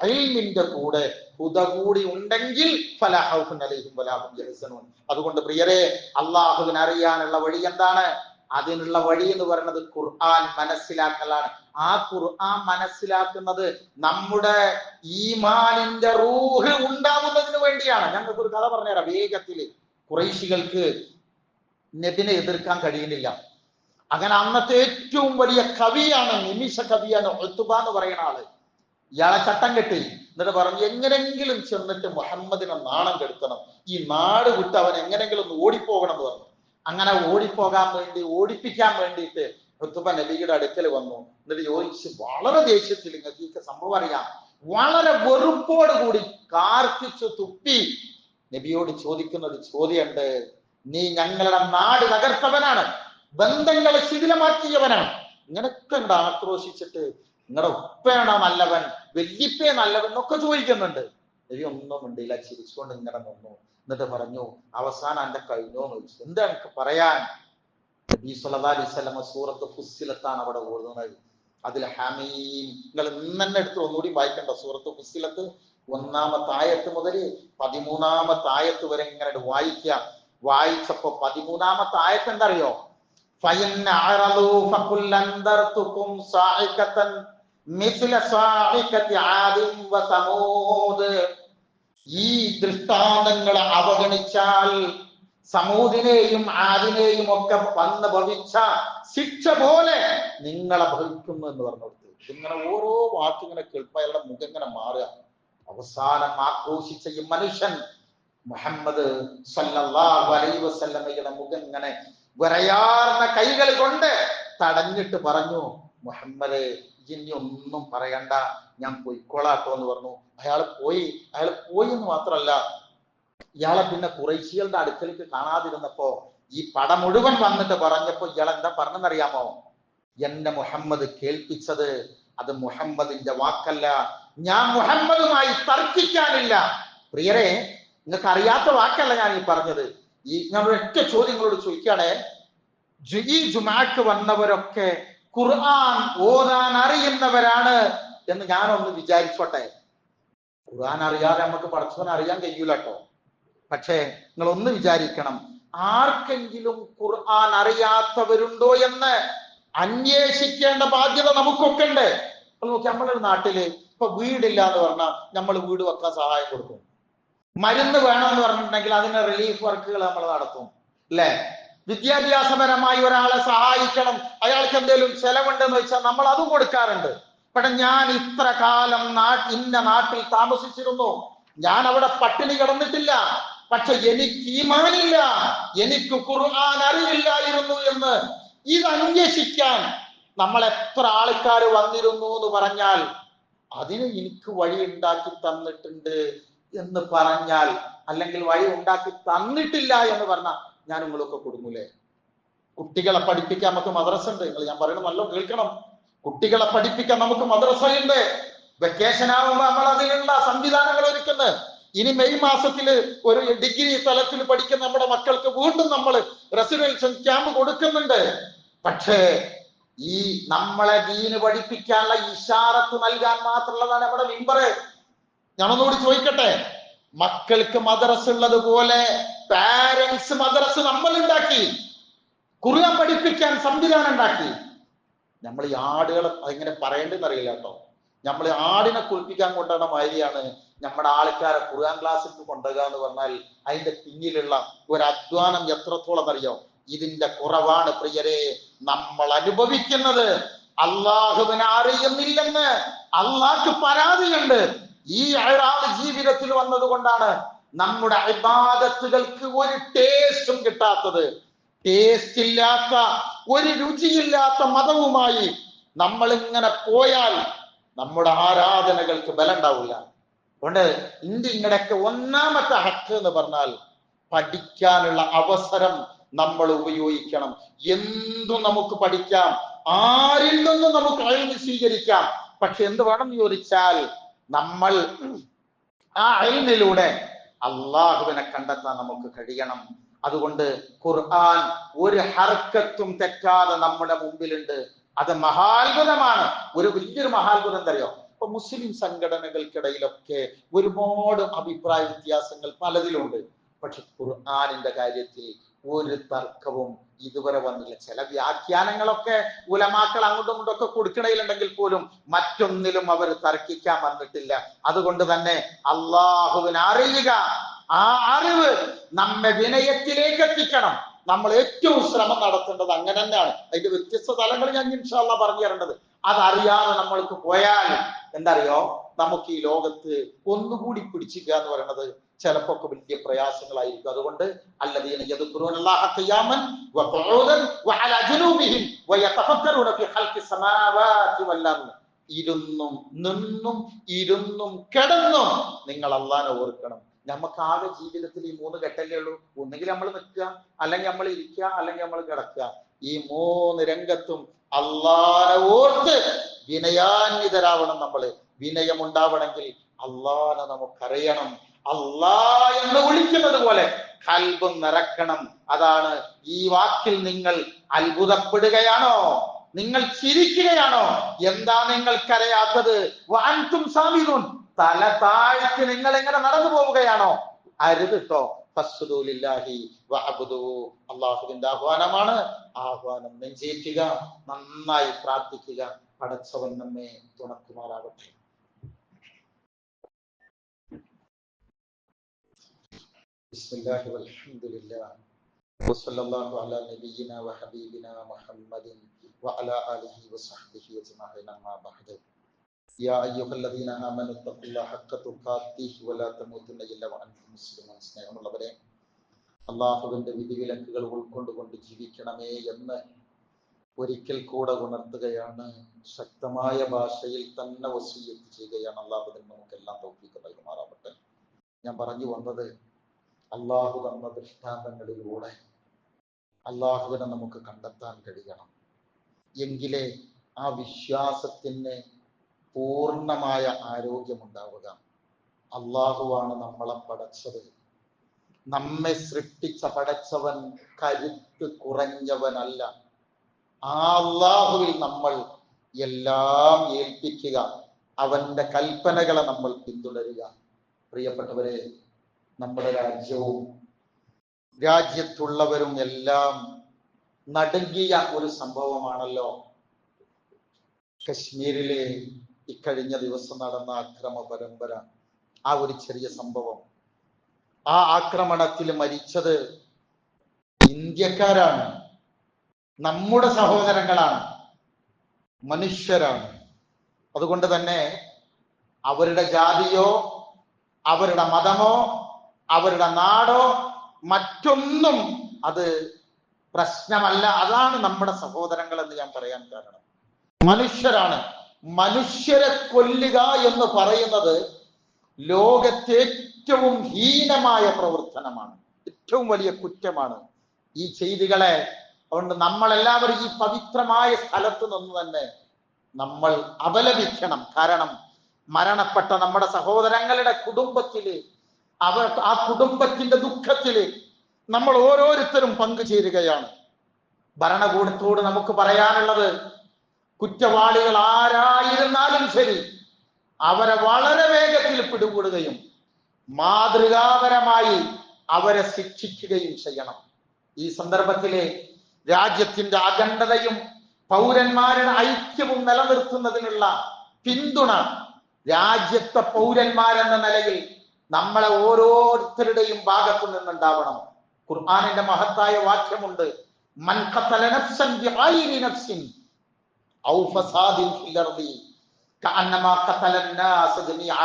ഇൽമിന്റെ കൂടെ ഹുദ കൂടി ഉണ്ടെങ്കിൽ ഫലാ ഖൗഫുൻ അലൈഹിം വലാ ഹും യഹ്സനൂൻ. അതുകൊണ്ട് പ്രിയരെ, അള്ളാഹുവിനെ അറിയാനുള്ള വഴി എന്താണ്? അതിനുള്ള വഴി എന്ന് പറയുന്നത് ഖുർആൻ മനസ്സിലാക്കലാണ്. ആ ഖുർആൻ മനസ്സിലാക്കുന്നത് നമ്മുടെ ഈമാനിന്റെ റൂഹ് ഉണ്ടാവുന്നതിന് വേണ്ടിയാണ്. ഞങ്ങൾക്ക് ഒരു കഥ പറഞ്ഞുതരാം വേഗത്തില്. ഖുറൈശികൾക്ക് നബിനെ എതിർക്കാൻ കഴിയുന്നില്ല. അങ്ങനെ അന്നത്തെ ഏറ്റവും വലിയ കവിയാണ്, നിമിഷ കവിയാണ് ഉത്ബ എന്ന് പറയുന്ന ആള്. ഇയാളെ ചട്ടം കെട്ടി. എന്നിട്ട് പറഞ്ഞു, എങ്ങനെങ്കിലും ചെന്നിട്ട് മുഹമ്മദിനെ നാണം കെടുത്തണം, ഈ നാട് വിട്ട് അവൻ എങ്ങനെങ്കിലും ഒന്ന് ഓടിപ്പോകണം എന്ന് പറഞ്ഞു. അങ്ങനെ ഓടിപ്പിക്കാൻ വേണ്ടിയിട്ട് ഉത്ബ നബിയുടെ അടുക്കൽ വന്നു. എന്നിട്ട് ചോദിച്ച് വളരെ ദേഷ്യത്തിൽ, നിങ്ങൾക്ക് ഈ സംഭവം അറിയാം, വളരെ വെറുപ്പോട് കൂടി കാർക്കിച്ചു തുപ്പി നബിയോട് ചോദിക്കുന്ന ഒരു ചോദ്യമുണ്ട്. നീ ഞങ്ങളുടെ നാട് തകർത്തവനാണ്, ബന്ധങ്ങളെ ശിഥിലമാക്കിയവനാണ്, ഇങ്ങനൊക്കെ ഉണ്ട് ആക്രോശിച്ചിട്ട് നിങ്ങളുടെ ഉപ്പയാണോ നല്ലവൻ, വല്യപ്പേ നല്ലവൻ എന്നൊക്കെ ചോദിക്കുന്നുണ്ട്. നബി ഒന്നും ഉണ്ടില്ല, ചിരിച്ചുകൊണ്ട് ഇങ്ങനെ നിന്നു. എന്നിട്ട് പറഞ്ഞു, അവസാനം എന്റെ കഴിഞ്ഞോന്ന് ചോദിച്ചു. എന്താ എനിക്ക് പറയാൻ? നബി സല്ലല്ലാഹു അലൈഹി വസല്ലം സൂറത്ത് ഫുസ്സിലത്താണ് അവിടെ ഓടുന്നത്. അതിൽ ഹമീം, നിങ്ങൾ ഇന്നെ എടുത്ത് ഒന്നുകൂടി വായിക്കണ്ട. സൂറത്ത് ഫുസ്സിലത്ത് 1-ാമത്തെ ആയത്ത് മുതൽ 13-ാമത്തെ ആയത്ത് വരെ ഇങ്ങനെ വായിക്കാം. വായിച്ചപ്പോ 13-ാമത്തെ ആയത്ത് എന്താ അറിയോ? ഈ ദൃഷ്ടാന്തങ്ങളെ അവഗണിച്ചാൽ സമൂദിനെയും ആദിനെയും ഒക്കെ വന്ന് ഭവിച്ച ശിക്ഷ പോലെ നിങ്ങളെ ഭവിക്കുന്നു എന്ന് പറഞ്ഞു കൊടുത്തു. ഇങ്ങനെ ഓരോ വാക്കിങ്ങനെ കേൾപ്പ അയാളുടെ മുഖം ഇങ്ങനെ മാറുക. അവസാനം ആക്രോശിച്ച ഈ മനുഷ്യൻ മുഹമ്മദ് സല്ലല്ലാഹു അലൈഹി വസല്ലമയുടെ മുഖം ഇങ്ങനെ വിറയാർന്ന കൈകൾ കൊണ്ട് തടഞ്ഞിട്ട് പറഞ്ഞു, മുഹമ്മദ് ഇനി ഒന്നും പറയണ്ട, ഞാൻ പൊയ്ക്കോളാട്ടോ എന്ന് പറഞ്ഞു. അയാൾ പോയി എന്ന് മാത്രമല്ല, ഇയാളെ പിന്നെ ഖുറൈശികളുടെ അടുക്കലേക്ക് കാണാതിരുന്നപ്പോ ഈ പട മുഴുവൻ വന്നിട്ട് പറഞ്ഞപ്പോ ഇയാൾ എന്താ പറഞ്ഞെന്നറിയാമോ? എന്നെ മുഹമ്മദ് കേൾപ്പിച്ചത് അത് മുഹമ്മദിന്റെ വാക്കല്ല, ഞാൻ മുഹമ്മദുമായി തർക്കിക്കാനില്ല. പ്രിയരെ, നിങ്ങൾക്ക് അറിയാത്ത വാക്കല്ല ഞാൻ ഈ പറഞ്ഞത്. ഞാൻ ഒറ്റ ചോദ്യങ്ങളോട് ചോദിക്കുകയാണെ, ഈ ജുമാക്ക് വന്നവരൊക്കെ ഖുർആൻ ഓതാൻ അറിയുന്നവരാണ് എന്ന് ഞാനൊന്ന് വിചാരിച്ചോട്ടെ. ഖുർആൻ അറിയാതെ നമുക്ക് പടച്ചവനെ അറിയാൻ കഴിയൂല കേട്ടോ. പക്ഷേ നിങ്ങൾ ഒന്ന് വിചാരിക്കണം, ആർക്കെങ്കിലും ഖുർആൻ അറിയാത്തവരുണ്ടോ എന്ന് അന്വേഷിക്കേണ്ട ബാധ്യത നമുക്കൊക്കെ ഉണ്ട്. നോക്കി, നമ്മുടെ നാട്ടില് ഇപ്പൊ വീടില്ല എന്ന് പറഞ്ഞാൽ നമ്മൾ വീട് വെക്കാൻ സഹായം കൊടുക്കും. മരുന്ന് വേണമെന്ന് പറഞ്ഞിട്ടുണ്ടെങ്കിൽ അതിന് റിലീഫ് വർക്കുകൾ നമ്മൾ നടത്തും, അല്ലെ? വിദ്യാഭ്യാസപരമായി ഒരാളെ സഹായിക്കണം, അയാൾക്ക് എന്തെങ്കിലും ചെലവുണ്ടെന്ന് വെച്ചാൽ നമ്മൾ അതും കൊടുക്കാറുണ്ട്. പക്ഷെ ഞാൻ ഇത്ര കാലം ഇന്ന നാട്ടിൽ താമസിച്ചിരുന്നു, ഞാൻ അവിടെ പട്ടിണി കിടന്നിട്ടില്ല, പക്ഷെ എനിക്ക് ഈമാനില്ല, എനിക്ക് ഖുർആൻ അറിയില്ലായിരുന്നു എന്ന് ഇത് അന്വേഷിക്കാൻ നമ്മൾ എത്ര ആൾക്കാർ വന്നിരുന്നു എന്ന് പറഞ്ഞാൽ, അതിന് എനിക്ക് വഴി ഉണ്ടാക്കി തന്നിട്ടുണ്ട് എന്ന് പറഞ്ഞാൽ, അല്ലെങ്കിൽ വഴി ഉണ്ടാക്കി തന്നിട്ടില്ല എന്ന് പറഞ്ഞാൽ ഞാൻ നിങ്ങളൊക്കെ കൊടുങ്ങൂലേ? കുട്ടികളെ പഠിപ്പിക്കാൻ നമുക്ക് മദ്രസ ഉണ്ട്. ഞാൻ പറയണത് നല്ല കേൾക്കണം. കുട്ടികളെ പഠിപ്പിക്കാൻ നമുക്ക് മദ്രസയുണ്ട്. വെക്കേഷൻ ആകുമ്പോൾ നമ്മൾ അതിനുള്ള സംവിധാനങ്ങൾ ഒരുക്കുന്നത്. ഇനി മെയ് മാസത്തില് ഒരു ഡിഗ്രി തലത്തിൽ പഠിക്കുന്ന നമ്മുടെ മക്കൾക്ക് വീണ്ടും നമ്മൾ റെസിഡൻഷ്യൽ ക്യാമ്പ് കൊടുക്കുന്നുണ്ട്. പക്ഷേ ഈ നമ്മളെ ദീന് പഠിപ്പിക്കാനുള്ള ഇശാറത്ത് നൽകാൻ മാത്രമുള്ളതാണ് നമ്മുടെ മിമ്പറ്. ഞാനൊന്നുകൂടി ചോദിക്കട്ടെ, മക്കൾക്ക് മദ്രസ ഉള്ളതുപോലെ പാരന്റ്സ് മദ്രസ നമ്മൾ ഉണ്ടാക്കി, ഖുർആൻ പഠിപ്പിക്കാൻ സംവിധാനം ഉണ്ടാക്കി. നമ്മൾ ഈ ആടുകളെ അതെങ്ങനെ പറയേണ്ടെന്ന് അറിയില്ല കേട്ടോ. നമ്മൾ ആടിനെ കുളിപ്പിക്കാൻ കൊണ്ടുവന്ന മാതിരിയാണ് നമ്മുടെ ആൾക്കാരെ ഖുർആൻ ക്ലാസ്സിൽ കൊണ്ടുപോകുക എന്ന് പറഞ്ഞാൽ അതിന്റെ പിന്നിലുള്ള ഒരു അധ്വാനം എത്രത്തോളം അറിയോ? ഇതിന്റെ കുറവാണ് പ്രിയരെ നമ്മൾ അനുഭവിക്കുന്നത്. അള്ളാഹുവിനെ അറിയുന്നില്ലെന്ന് അള്ളാഹ്ക്ക് പരാതിയുണ്ട്. ഈ അഴാദ് ജീവിതത്തിൽ വന്നത് കൊണ്ടാണ് നമ്മുടെ ഇബാദത്തുകൾക്ക് ഒരു ടേസ്റ്റും കിട്ടാത്തത്. ടേസ്റ്റ് ഇല്ലാത്ത, ഒരു രുചിയില്ലാത്ത മതവുമായി നമ്മൾ ഇങ്ങനെ പോയാൽ നമ്മുടെ ആരാധനകൾക്ക് ബലം ഉണ്ടാവില്ല. അതുകൊണ്ട് ഇന്ത്യയുടെയൊക്കെ ഒന്നാമത്തെ ഹക്ക് എന്ന് പറഞ്ഞാൽ പഠിക്കാനുള്ള അവസരം നമ്മൾ ഉപയോഗിക്കണം. എന്തും നമുക്ക് പഠിക്കാം, ആരിൽ നിന്നും നമുക്ക് അഴിവ് സ്വീകരിക്കാം. പക്ഷെ എന്ത് വേണം എന്ന് ചോദിച്ചാൽ നമ്മൾ ആ അഴിവിലൂടെ അള്ളാഹുവിനെ കണ്ടെത്താൻ നമുക്ക് കഴിയണം. അതുകൊണ്ട് ഖുർആൻ ഒരു ഹർക്കത്തും തെറ്റാതെ നമ്മുടെ മുമ്പിലുണ്ട്. അത് മഹാത്ഭുതമാണ്. ഒരു വലിയൊരു മഹാത്ഭുതം എന്തറിയോ? ഇപ്പൊ മുസ്ലിം സംഘടനകൾക്കിടയിലൊക്കെ ഒരുപാട് അഭിപ്രായ വ്യത്യാസങ്ങൾ പലതിലുണ്ട്. പക്ഷെ ഖുർആനിന്റെ കാര്യത്തിൽ ഒരു തർക്കവും ഇതുവരെ വന്നില്ല. ചില വ്യാഖ്യാനങ്ങളൊക്കെ ഉലമാക്കൾ അങ്ങോട്ടും ഇങ്ങോട്ടും ഒക്കെ കൊടുക്കണയിലുണ്ടെങ്കിൽ പോലും മറ്റൊന്നിലും അവർ തർക്കിക്കാൻ വന്നിട്ടില്ല. അതുകൊണ്ട് തന്നെ അള്ളാഹുവിനെ അറിയുക, ആ അറിവ് നമ്മെ വിനയത്തിലേക്ക് എത്തിക്കണം. നമ്മൾ ഏറ്റവും ശ്രമം നടത്തേണ്ടത് അങ്ങനെ തന്നെയാണ്. അതിന്റെ വ്യത്യസ്ത തലങ്ങൾ ഞാൻ ഇൻഷാ അല്ലാഹ് പറഞ്ഞു തരേണ്ടത്. അതറിയാതെ നമ്മൾക്ക് പോയാൽ എന്തറിയോ, നമുക്ക് ഈ ലോകത്ത് ഒന്നുകൂടി പിടിച്ചിക്കുക എന്ന് പറയുന്നത് ചിലപ്പോ ഒക്കെ വലിയ പ്രയാസങ്ങളായിരിക്കും. അതുകൊണ്ട് അല്ലദീന യദ്കുറൂനല്ലാഹ ഖിയാമൻ വഖുഊദൻ വഅലാ ജുനൂബിഹിം വയതഫക്കറൂന ഫീ ഖൽഖിസ് സമാവാതി വൽ അർദ്. ഇരുന്നും നിന്നും ഇരുന്നും കിടന്നും നിങ്ങൾ അല്ലാഹനെ ഓർക്കണം. നമുക്ക് ആകെ ജീവിതത്തിൽ ഈ 3 ഘട്ടല്ലേ ഉള്ളൂ. ഒന്നുകിൽ നമ്മൾ നിൽക്കുക, അല്ലെങ്കിൽ നമ്മൾ ഇരിക്കുക, അല്ലെങ്കിൽ നമ്മൾ കിടക്കുക. ഈ 3 രംഗത്തും അല്ലാഹനെ ഓർത്ത് വിനയാന്വിതരാവണം. നമ്മള് വിനയമുണ്ടാവണമെങ്കിൽ അല്ലാഹനെ നമുക്കറിയണം. അല്ലാ എന്ന് വിളിക്കുന്നത് പോലെ ഖൽബും നിറക്കണം. അതാണ് ഈ വാക്കിൽ നിങ്ങൾ അത്ഭുതപ്പെടുകയാണോ, നിങ്ങൾ ചിരിക്കുകയാണോ, എന്താ നിങ്ങൾക്കറിയാത്തത്? വഅൻതും സാമിദൂൻ, തല താഴ്ത്തി നിങ്ങൾ എങ്ങനെ നടന്നു പോവുകയാണോ? അരുതിട്ടോ. ഫസ്ജുദൂ ലില്ലാഹി വഅബ്ദൂ, അല്ലാഹുവിന്റെ ആഹ്വാനമാണ്. ആഹ്വാനം നെഞ്ചേറ്റുക, നന്നായി പ്രാർത്ഥിക്കുക. പടച്ചവൻ നമ്മെ തുണക്കുമാറാകട്ടെ. ബിസ്മില്ലാഹി വൽഹംദുലില്ലാഹ് വസല്ലല്ലാഹു അലാ നബിയിനാ വഹബീബിനാ മുഹമ്മദിൻ വഅലാ ആലിഹി വസഹ്ബിഹി അജ്മഈൻ. അമ്മാ ബഅദ്. യാ അയ്യുഹല്ലദീന ആമനു തഖുല്ലാഹ ഹഖ്ക തുഖാതിഹി വലാ തമൂതുന്ന ഇല്ലാ വഅൻതും മുസ്ലിമൂൻ. സ്നേഹമുള്ളവരെ, അല്ലാഹുവിന്റെ വിധിവിലക്കുകൾ ഉൾക്കൊണ്ടുകൊണ്ട് ജീവിക്കണമേ എന്ന് ഒരിക്കൽ കൂടെ ഉണർത്തുകയാണ്. ശക്തമായ ഭാഷയിൽ തന്നെ വസിയ്യത്ത് ചെയ്യുകയാണ്. അല്ലാഹു നമുക്കെല്ലാം തൗഫീഖ് നൽകുമാറാവട്ടെ. ഞാൻ പറഞ്ഞു വന്നത്, അല്ലാഹു തന്ന ദൃഷ്ടാന്തങ്ങളിലൂടെ അല്ലാഹുവിനെ നമുക്ക് കണ്ടെത്താൻ കഴിയണം. എങ്കിലേ ആ വിശ്വാസത്തിന് പൂർണ്ണമായ ആരോഗ്യമുണ്ടാവുക. അല്ലാഹുവാണ് നമ്മളെ പടച്ചത്. നമ്മെ സൃഷ്ടിച്ച പടച്ചവൻ കരുത്ത് കുറഞ്ഞവനല്ല. ആ അല്ലാഹുവിൽ നമ്മൾ എല്ലാം ഏൽപ്പിക്കുക, അവന്റെ കൽപ്പനകളെ നമ്മൾ പിന്തുടരുക. പ്രിയപ്പെട്ടവരെ, നമ്മുടെ രാജ്യവും രാജ്യത്തുള്ളവരും എല്ലാം നടുങ്ങിയ ഒരു സംഭവമാണല്ലോ കശ്മീരിലെ ഇക്കഴിഞ്ഞ ദിവസം നടന്ന അക്രമ പരമ്പര. ആ ഒരു ചെറിയ സംഭവം, ആ ആക്രമണത്തിൽ മരിച്ചത് ഇന്ത്യക്കാരാണ്, നമ്മുടെ സഹോദരങ്ങളാണ്, മനുഷ്യരാണ്. അതുകൊണ്ട് തന്നെ അവരുടെ ജാതിയോ അവരുടെ മതമോ അവരുടെ നാടോ മറ്റൊന്നും അത് പ്രശ്നമല്ല. അതാണ് നമ്മുടെ സഹോദരങ്ങൾ എന്ന് ഞാൻ പറയാൻ കാരണം. മനുഷ്യരാണ്. മനുഷ്യരെ കൊല്ലുക എന്ന് പറയുന്നത് ലോകത്തെ ഏറ്റവും ഹീനമായ പ്രവർത്തനമാണ്, ഏറ്റവും വലിയ കുറ്റമാണ്. ഈ ചെയ്തികളെ അതുകൊണ്ട് നമ്മളെല്ലാവരും ഈ പവിത്രമായ സ്ഥലത്ത് നിന്ന് തന്നെ നമ്മൾ അപലപിക്കണം. കാരണം മരണപ്പെട്ട നമ്മുടെ സഹോദരങ്ങളുടെ കുടുംബത്തില്, ആ കുടുംബത്തിന്റെ ദുഃഖത്തില് നമ്മൾ ഓരോരുത്തരും പങ്കുചേരുകയാണ്. ഭരണകൂടത്തോട് നമുക്ക് പറയാനുള്ളത്, കുറ്റവാളികൾ ആരായിരുന്നാലും ശരി അവരെ വളരെ വേഗത്തിൽ പിടികൂടുകയും മാതൃകാപരമായി അവരെ ശിക്ഷിക്കുകയും ചെയ്യണം. ഈ സന്ദർഭത്തിലെ രാജ്യത്തിന്റെ അഖണ്ഡതയും പൗരന്മാരുടെ ഐക്യവും നിലനിർത്തുന്നതിനുള്ള പിന്തുണ രാജ്യത്തെ പൗരന്മാരെന്ന നിലയിൽ നമ്മളെ ഓരോരുത്തരുടെയും ഭാഗത്തു നിന്നുണ്ടാവണം. ഖുർആനിന്റെ മഹത്തായ വാക്യമുണ്ട്, മൻ ഖതല നഫ്സൻ ബിഗൈരി നഫ്സിൻ ഔ ഫസാദിൻ ഫിൽ അർദി കഅന്നമാ ഖതല അന്നാസ ജമീഅ.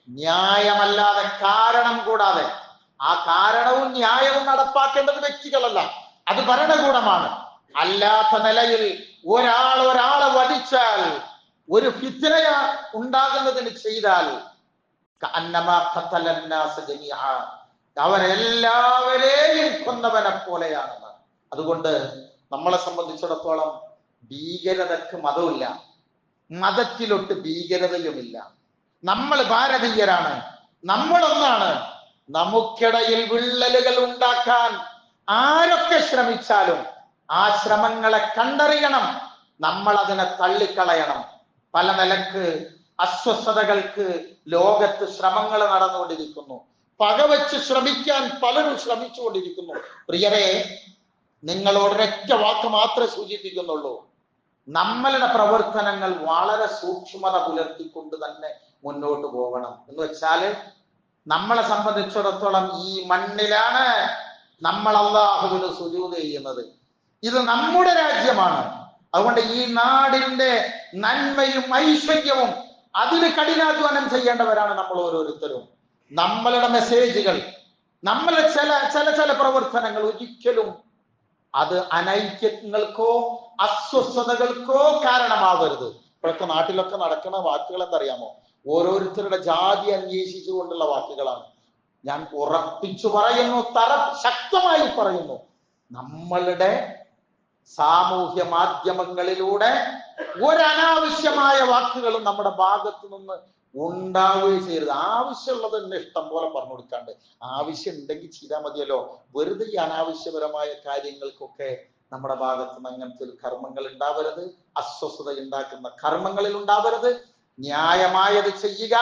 ന്യായമല്ലാതെ, കാരണം കൂടാതെ, ആ കാരണവും ന്യായവും നടപ്പാക്കേണ്ടത് വ്യക്തികളല്ല, അത് ഭരണകൂടമാണ്. അല്ലാത്ത നിലയിൽ ഒരാളെ വധിച്ചാൽ, ഒരു ഫിത്ന ഉണ്ടാകുന്നതിന് ചെയ്താൽ അവരെല്ലാവരെയും കൊന്നവനെ പോലെയാണെന്ന്. അതുകൊണ്ട് നമ്മളെ സംബന്ധിച്ചിടത്തോളം ഭീകരതക്ക് മതമില്ല, മതത്തിലൊട്ട് ഭീകരതയുമില്ല. നമ്മൾ ഭാരതീയരാണ്, നമ്മളൊന്നാണ്. നമുക്കിടയിൽ വിള്ളലുകൾ ഉണ്ടാക്കാൻ ആരൊക്കെ ശ്രമിച്ചാലും ആ ശ്രമങ്ങളെ കണ്ടറിയണം, നമ്മൾ അതിനെ തള്ളിക്കളയണം. പല നിലക്ക് അസ്വസ്ഥതകൾക്ക് ലോകത്ത് ശ്രമങ്ങൾ നടന്നുകൊണ്ടിരിക്കുന്നു. പകവച്ച് ശ്രമിക്കാൻ പലരും ശ്രമിച്ചുകൊണ്ടിരിക്കുന്നു. പ്രിയരെ, നിങ്ങളോടൊരൊറ്റ വാക്ക് മാത്രമേ സൂചിപ്പിക്കുന്നുള്ളൂ, നമ്മളുടെ പ്രവർത്തനങ്ങൾ വളരെ സൂക്ഷ്മത പുലർത്തിക്കൊണ്ട് തന്നെ മുന്നോട്ട് പോകണം. എന്ന് വെച്ചാല് നമ്മളെ സംബന്ധിച്ചിടത്തോളം ഈ മണ്ണിലാണ് നമ്മൾ അള്ളാഹുവിന് സുജൂദ് ചെയ്യുന്നത്. ഇത് നമ്മുടെ രാജ്യമാണ്. അതുകൊണ്ട് ഈ നാടിന്റെ നന്മയും ഐശ്വര്യവും അതിന് കഠിനാധ്വാനം ചെയ്യേണ്ടവരാണ് നമ്മൾ ഓരോരുത്തരും. നമ്മളുടെ മെസ്സേജുകൾ, നമ്മളെ ചില പ്രവർത്തനങ്ങൾ ഒരിക്കലും അത് അനൈക്യങ്ങൾക്കോ അസ്വസ്ഥതകൾക്കോ കാരണമാവരുത്. ഇപ്പോഴത്തെ നാട്ടിലൊക്കെ നടക്കുന്ന വാക്കുകൾ എന്തറിയാമോ? ഓരോരുത്തരുടെ ജാതി അന്വേഷിച്ചുകൊണ്ടുള്ള വാക്കുകളാണ്. ഞാൻ ഉറപ്പിച്ചു പറയുന്നു, ശക്തമായി പറയുന്നു, നമ്മളുടെ സാമൂഹ്യ മാധ്യമങ്ങളിലൂടെ ഒരനാവശ്യമായ വാക്കുകളും നമ്മുടെ ഭാഗത്ത് നിന്ന് ഉണ്ടാവുകയും ചെയ്യരുത്. ആവശ്യമുള്ളത് തന്നെ ഇഷ്ടം പോലെ പറഞ്ഞു കൊടുക്കാണ്ട്, ആവശ്യം ഉണ്ടെങ്കിൽ ചെയ്താൽ മതിയല്ലോ. വെറുതെ ഈ അനാവശ്യപരമായ കാര്യങ്ങൾക്കൊക്കെ നമ്മുടെ ഭാഗത്ത് നിന്ന് അങ്ങനത്തെ കർമ്മങ്ങൾ ഉണ്ടാവരുത്. അസ്വസ്ഥത ഉണ്ടാക്കുന്ന കർമ്മങ്ങളിൽ ഉണ്ടാവരുത്. ന്യായമായത് ചെയ്യുക,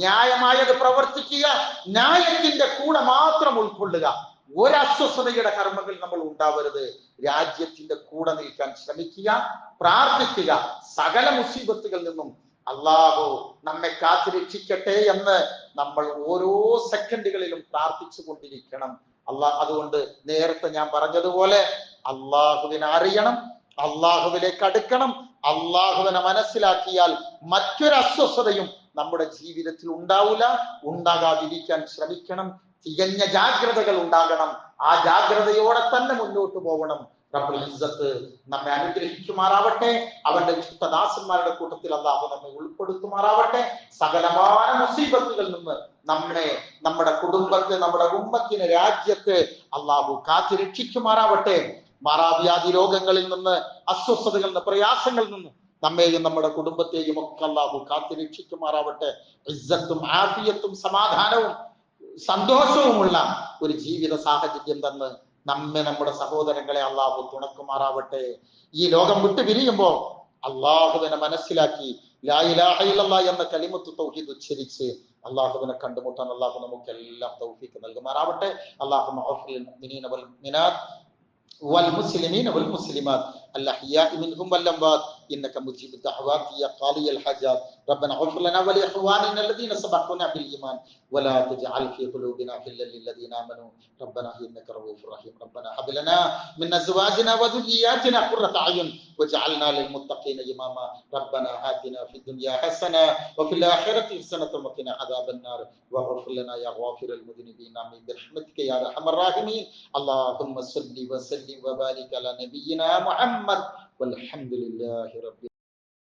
ന്യായമായത് പ്രവർത്തിക്കുക, ന്യായത്തിന്റെ കൂടെ മാത്രം ഉൾക്കൊള്ളുക. ഒരസ്വസ്ഥതയുടെ കർമ്മങ്ങൾ നമ്മൾ ഉണ്ടാവരുത്. രാജ്യത്തിന്റെ കൂടെ നിൽക്കാൻ ശ്രമിക്കുക, പ്രാർത്ഥിക്കുക. സകല മുസീബത്തുകളിൽ നിന്നും അള്ളാഹു നമ്മെ കാത്തുരക്ഷിക്കട്ടെ എന്ന് നമ്മൾ ഓരോ സെക്കൻഡുകളിലും പ്രാർത്ഥിച്ചു കൊണ്ടിരിക്കണം. അതുകൊണ്ട് നേരത്തെ ഞാൻ പറഞ്ഞതുപോലെ അള്ളാഹുവിനെ അറിയണം, അള്ളാഹുവിലേക്ക് അടുക്കണം. അള്ളാഹുവിനെ മനസ്സിലാക്കിയാൽ മറ്റൊരു അസ്വസ്ഥതയും നമ്മുടെ ജീവിതത്തിൽ ഉണ്ടാവില്ല. ഉണ്ടാകാതിരിക്കാൻ ശ്രമിക്കണം. തികഞ്ഞ ജാഗ്രതകൾ ഉണ്ടാകണം. ആ ജാഗ്രതയോടെ തന്നെ മുന്നോട്ട് പോകണം. റബ്ബുൽ ഇസ്സത്ത് നമ്മെ അനുഗ്രഹിക്കുമാറാവട്ടെ. അവന്റെ വിശുദ്ധദാസന്മാരുടെ കൂട്ടത്തിൽ അല്ലാഹു നമ്മെ ഉൾപ്പെടുത്തുമാറാവട്ടെ. സകലമായ മുസീബത്തുകളിൽ നിന്ന് നമ്മെ, നമ്മുടെ കുടുംബത്തെ, നമ്മുടെ ഉമ്മത്തിന്, രാജ്യത്തെ അല്ലാഹു കാത്തുരക്ഷിക്കുമാറാവട്ടെ. മാറാവ്യാധി രോഗങ്ങളിൽ നിന്ന്, അസ്വസ്ഥതകളിൽ നിന്ന്, പ്രയാസങ്ങളിൽ നിന്ന് നമ്മെയും നമ്മുടെ കുടുംബത്തെയും ഒക്കെ അല്ലാഹു കാത്തുരക്ഷിക്കുമാറാവട്ടെ. ഇസ്സത്തും ആഫിയത്തും സമാധാനവും സന്തോഷവുമുള്ള ഒരു ജീവിത സാഹചര്യം തന്ന് നമ്മെ, നമ്മുടെ സഹോദരങ്ങളെ അള്ളാഹു തുണക്കുമാറാവട്ടെ. ഈ ലോകം വിട്ടു പിരിയുമ്പോ അള്ളാഹുവിനെ മനസ്സിലാക്കി ലാ ഇലാഹ ഇല്ലല്ലാഹ് എന്ന കലിമത്ത് തൗഹീദ് ഉച്ചരിച്ച് അള്ളാഹുവിനെ കണ്ടുമുട്ടാൻ അള്ളാഹു നമുക്കെല്ലാം തൗഫീഖ് നൽകുമാറാവട്ടെ. അല്ലാഹുമ്മ ഗ്ഫിർ മുഅ്മിനീന വൽ മുഅ്മിനാത്ത് والمسلمين والمسلمات الأحياء منهم والأموات إنك مجيب الدعوات يا قاضي الحاجات. ربنا اغفر لنا ولإخواننا الذين سبقونا بالإيمان ولا تجعل في قلوبنا غلا للذين آمنوا ربنا إنك رؤوف رحيم. ربنا هب لنا من أزواجنا وذرياتنا قرة أعين واجعلنا للمتقين إماما. ربنا آتنا في الدنيا حسنة وفي الآخرة حسنة وقنا عذاب النار واغفر لنا يا غافر المذنبين آمين برحمتك يا أرحم الراحمين. اللهم صل وسلم وبارك على نبينا محمد والحمد لله رب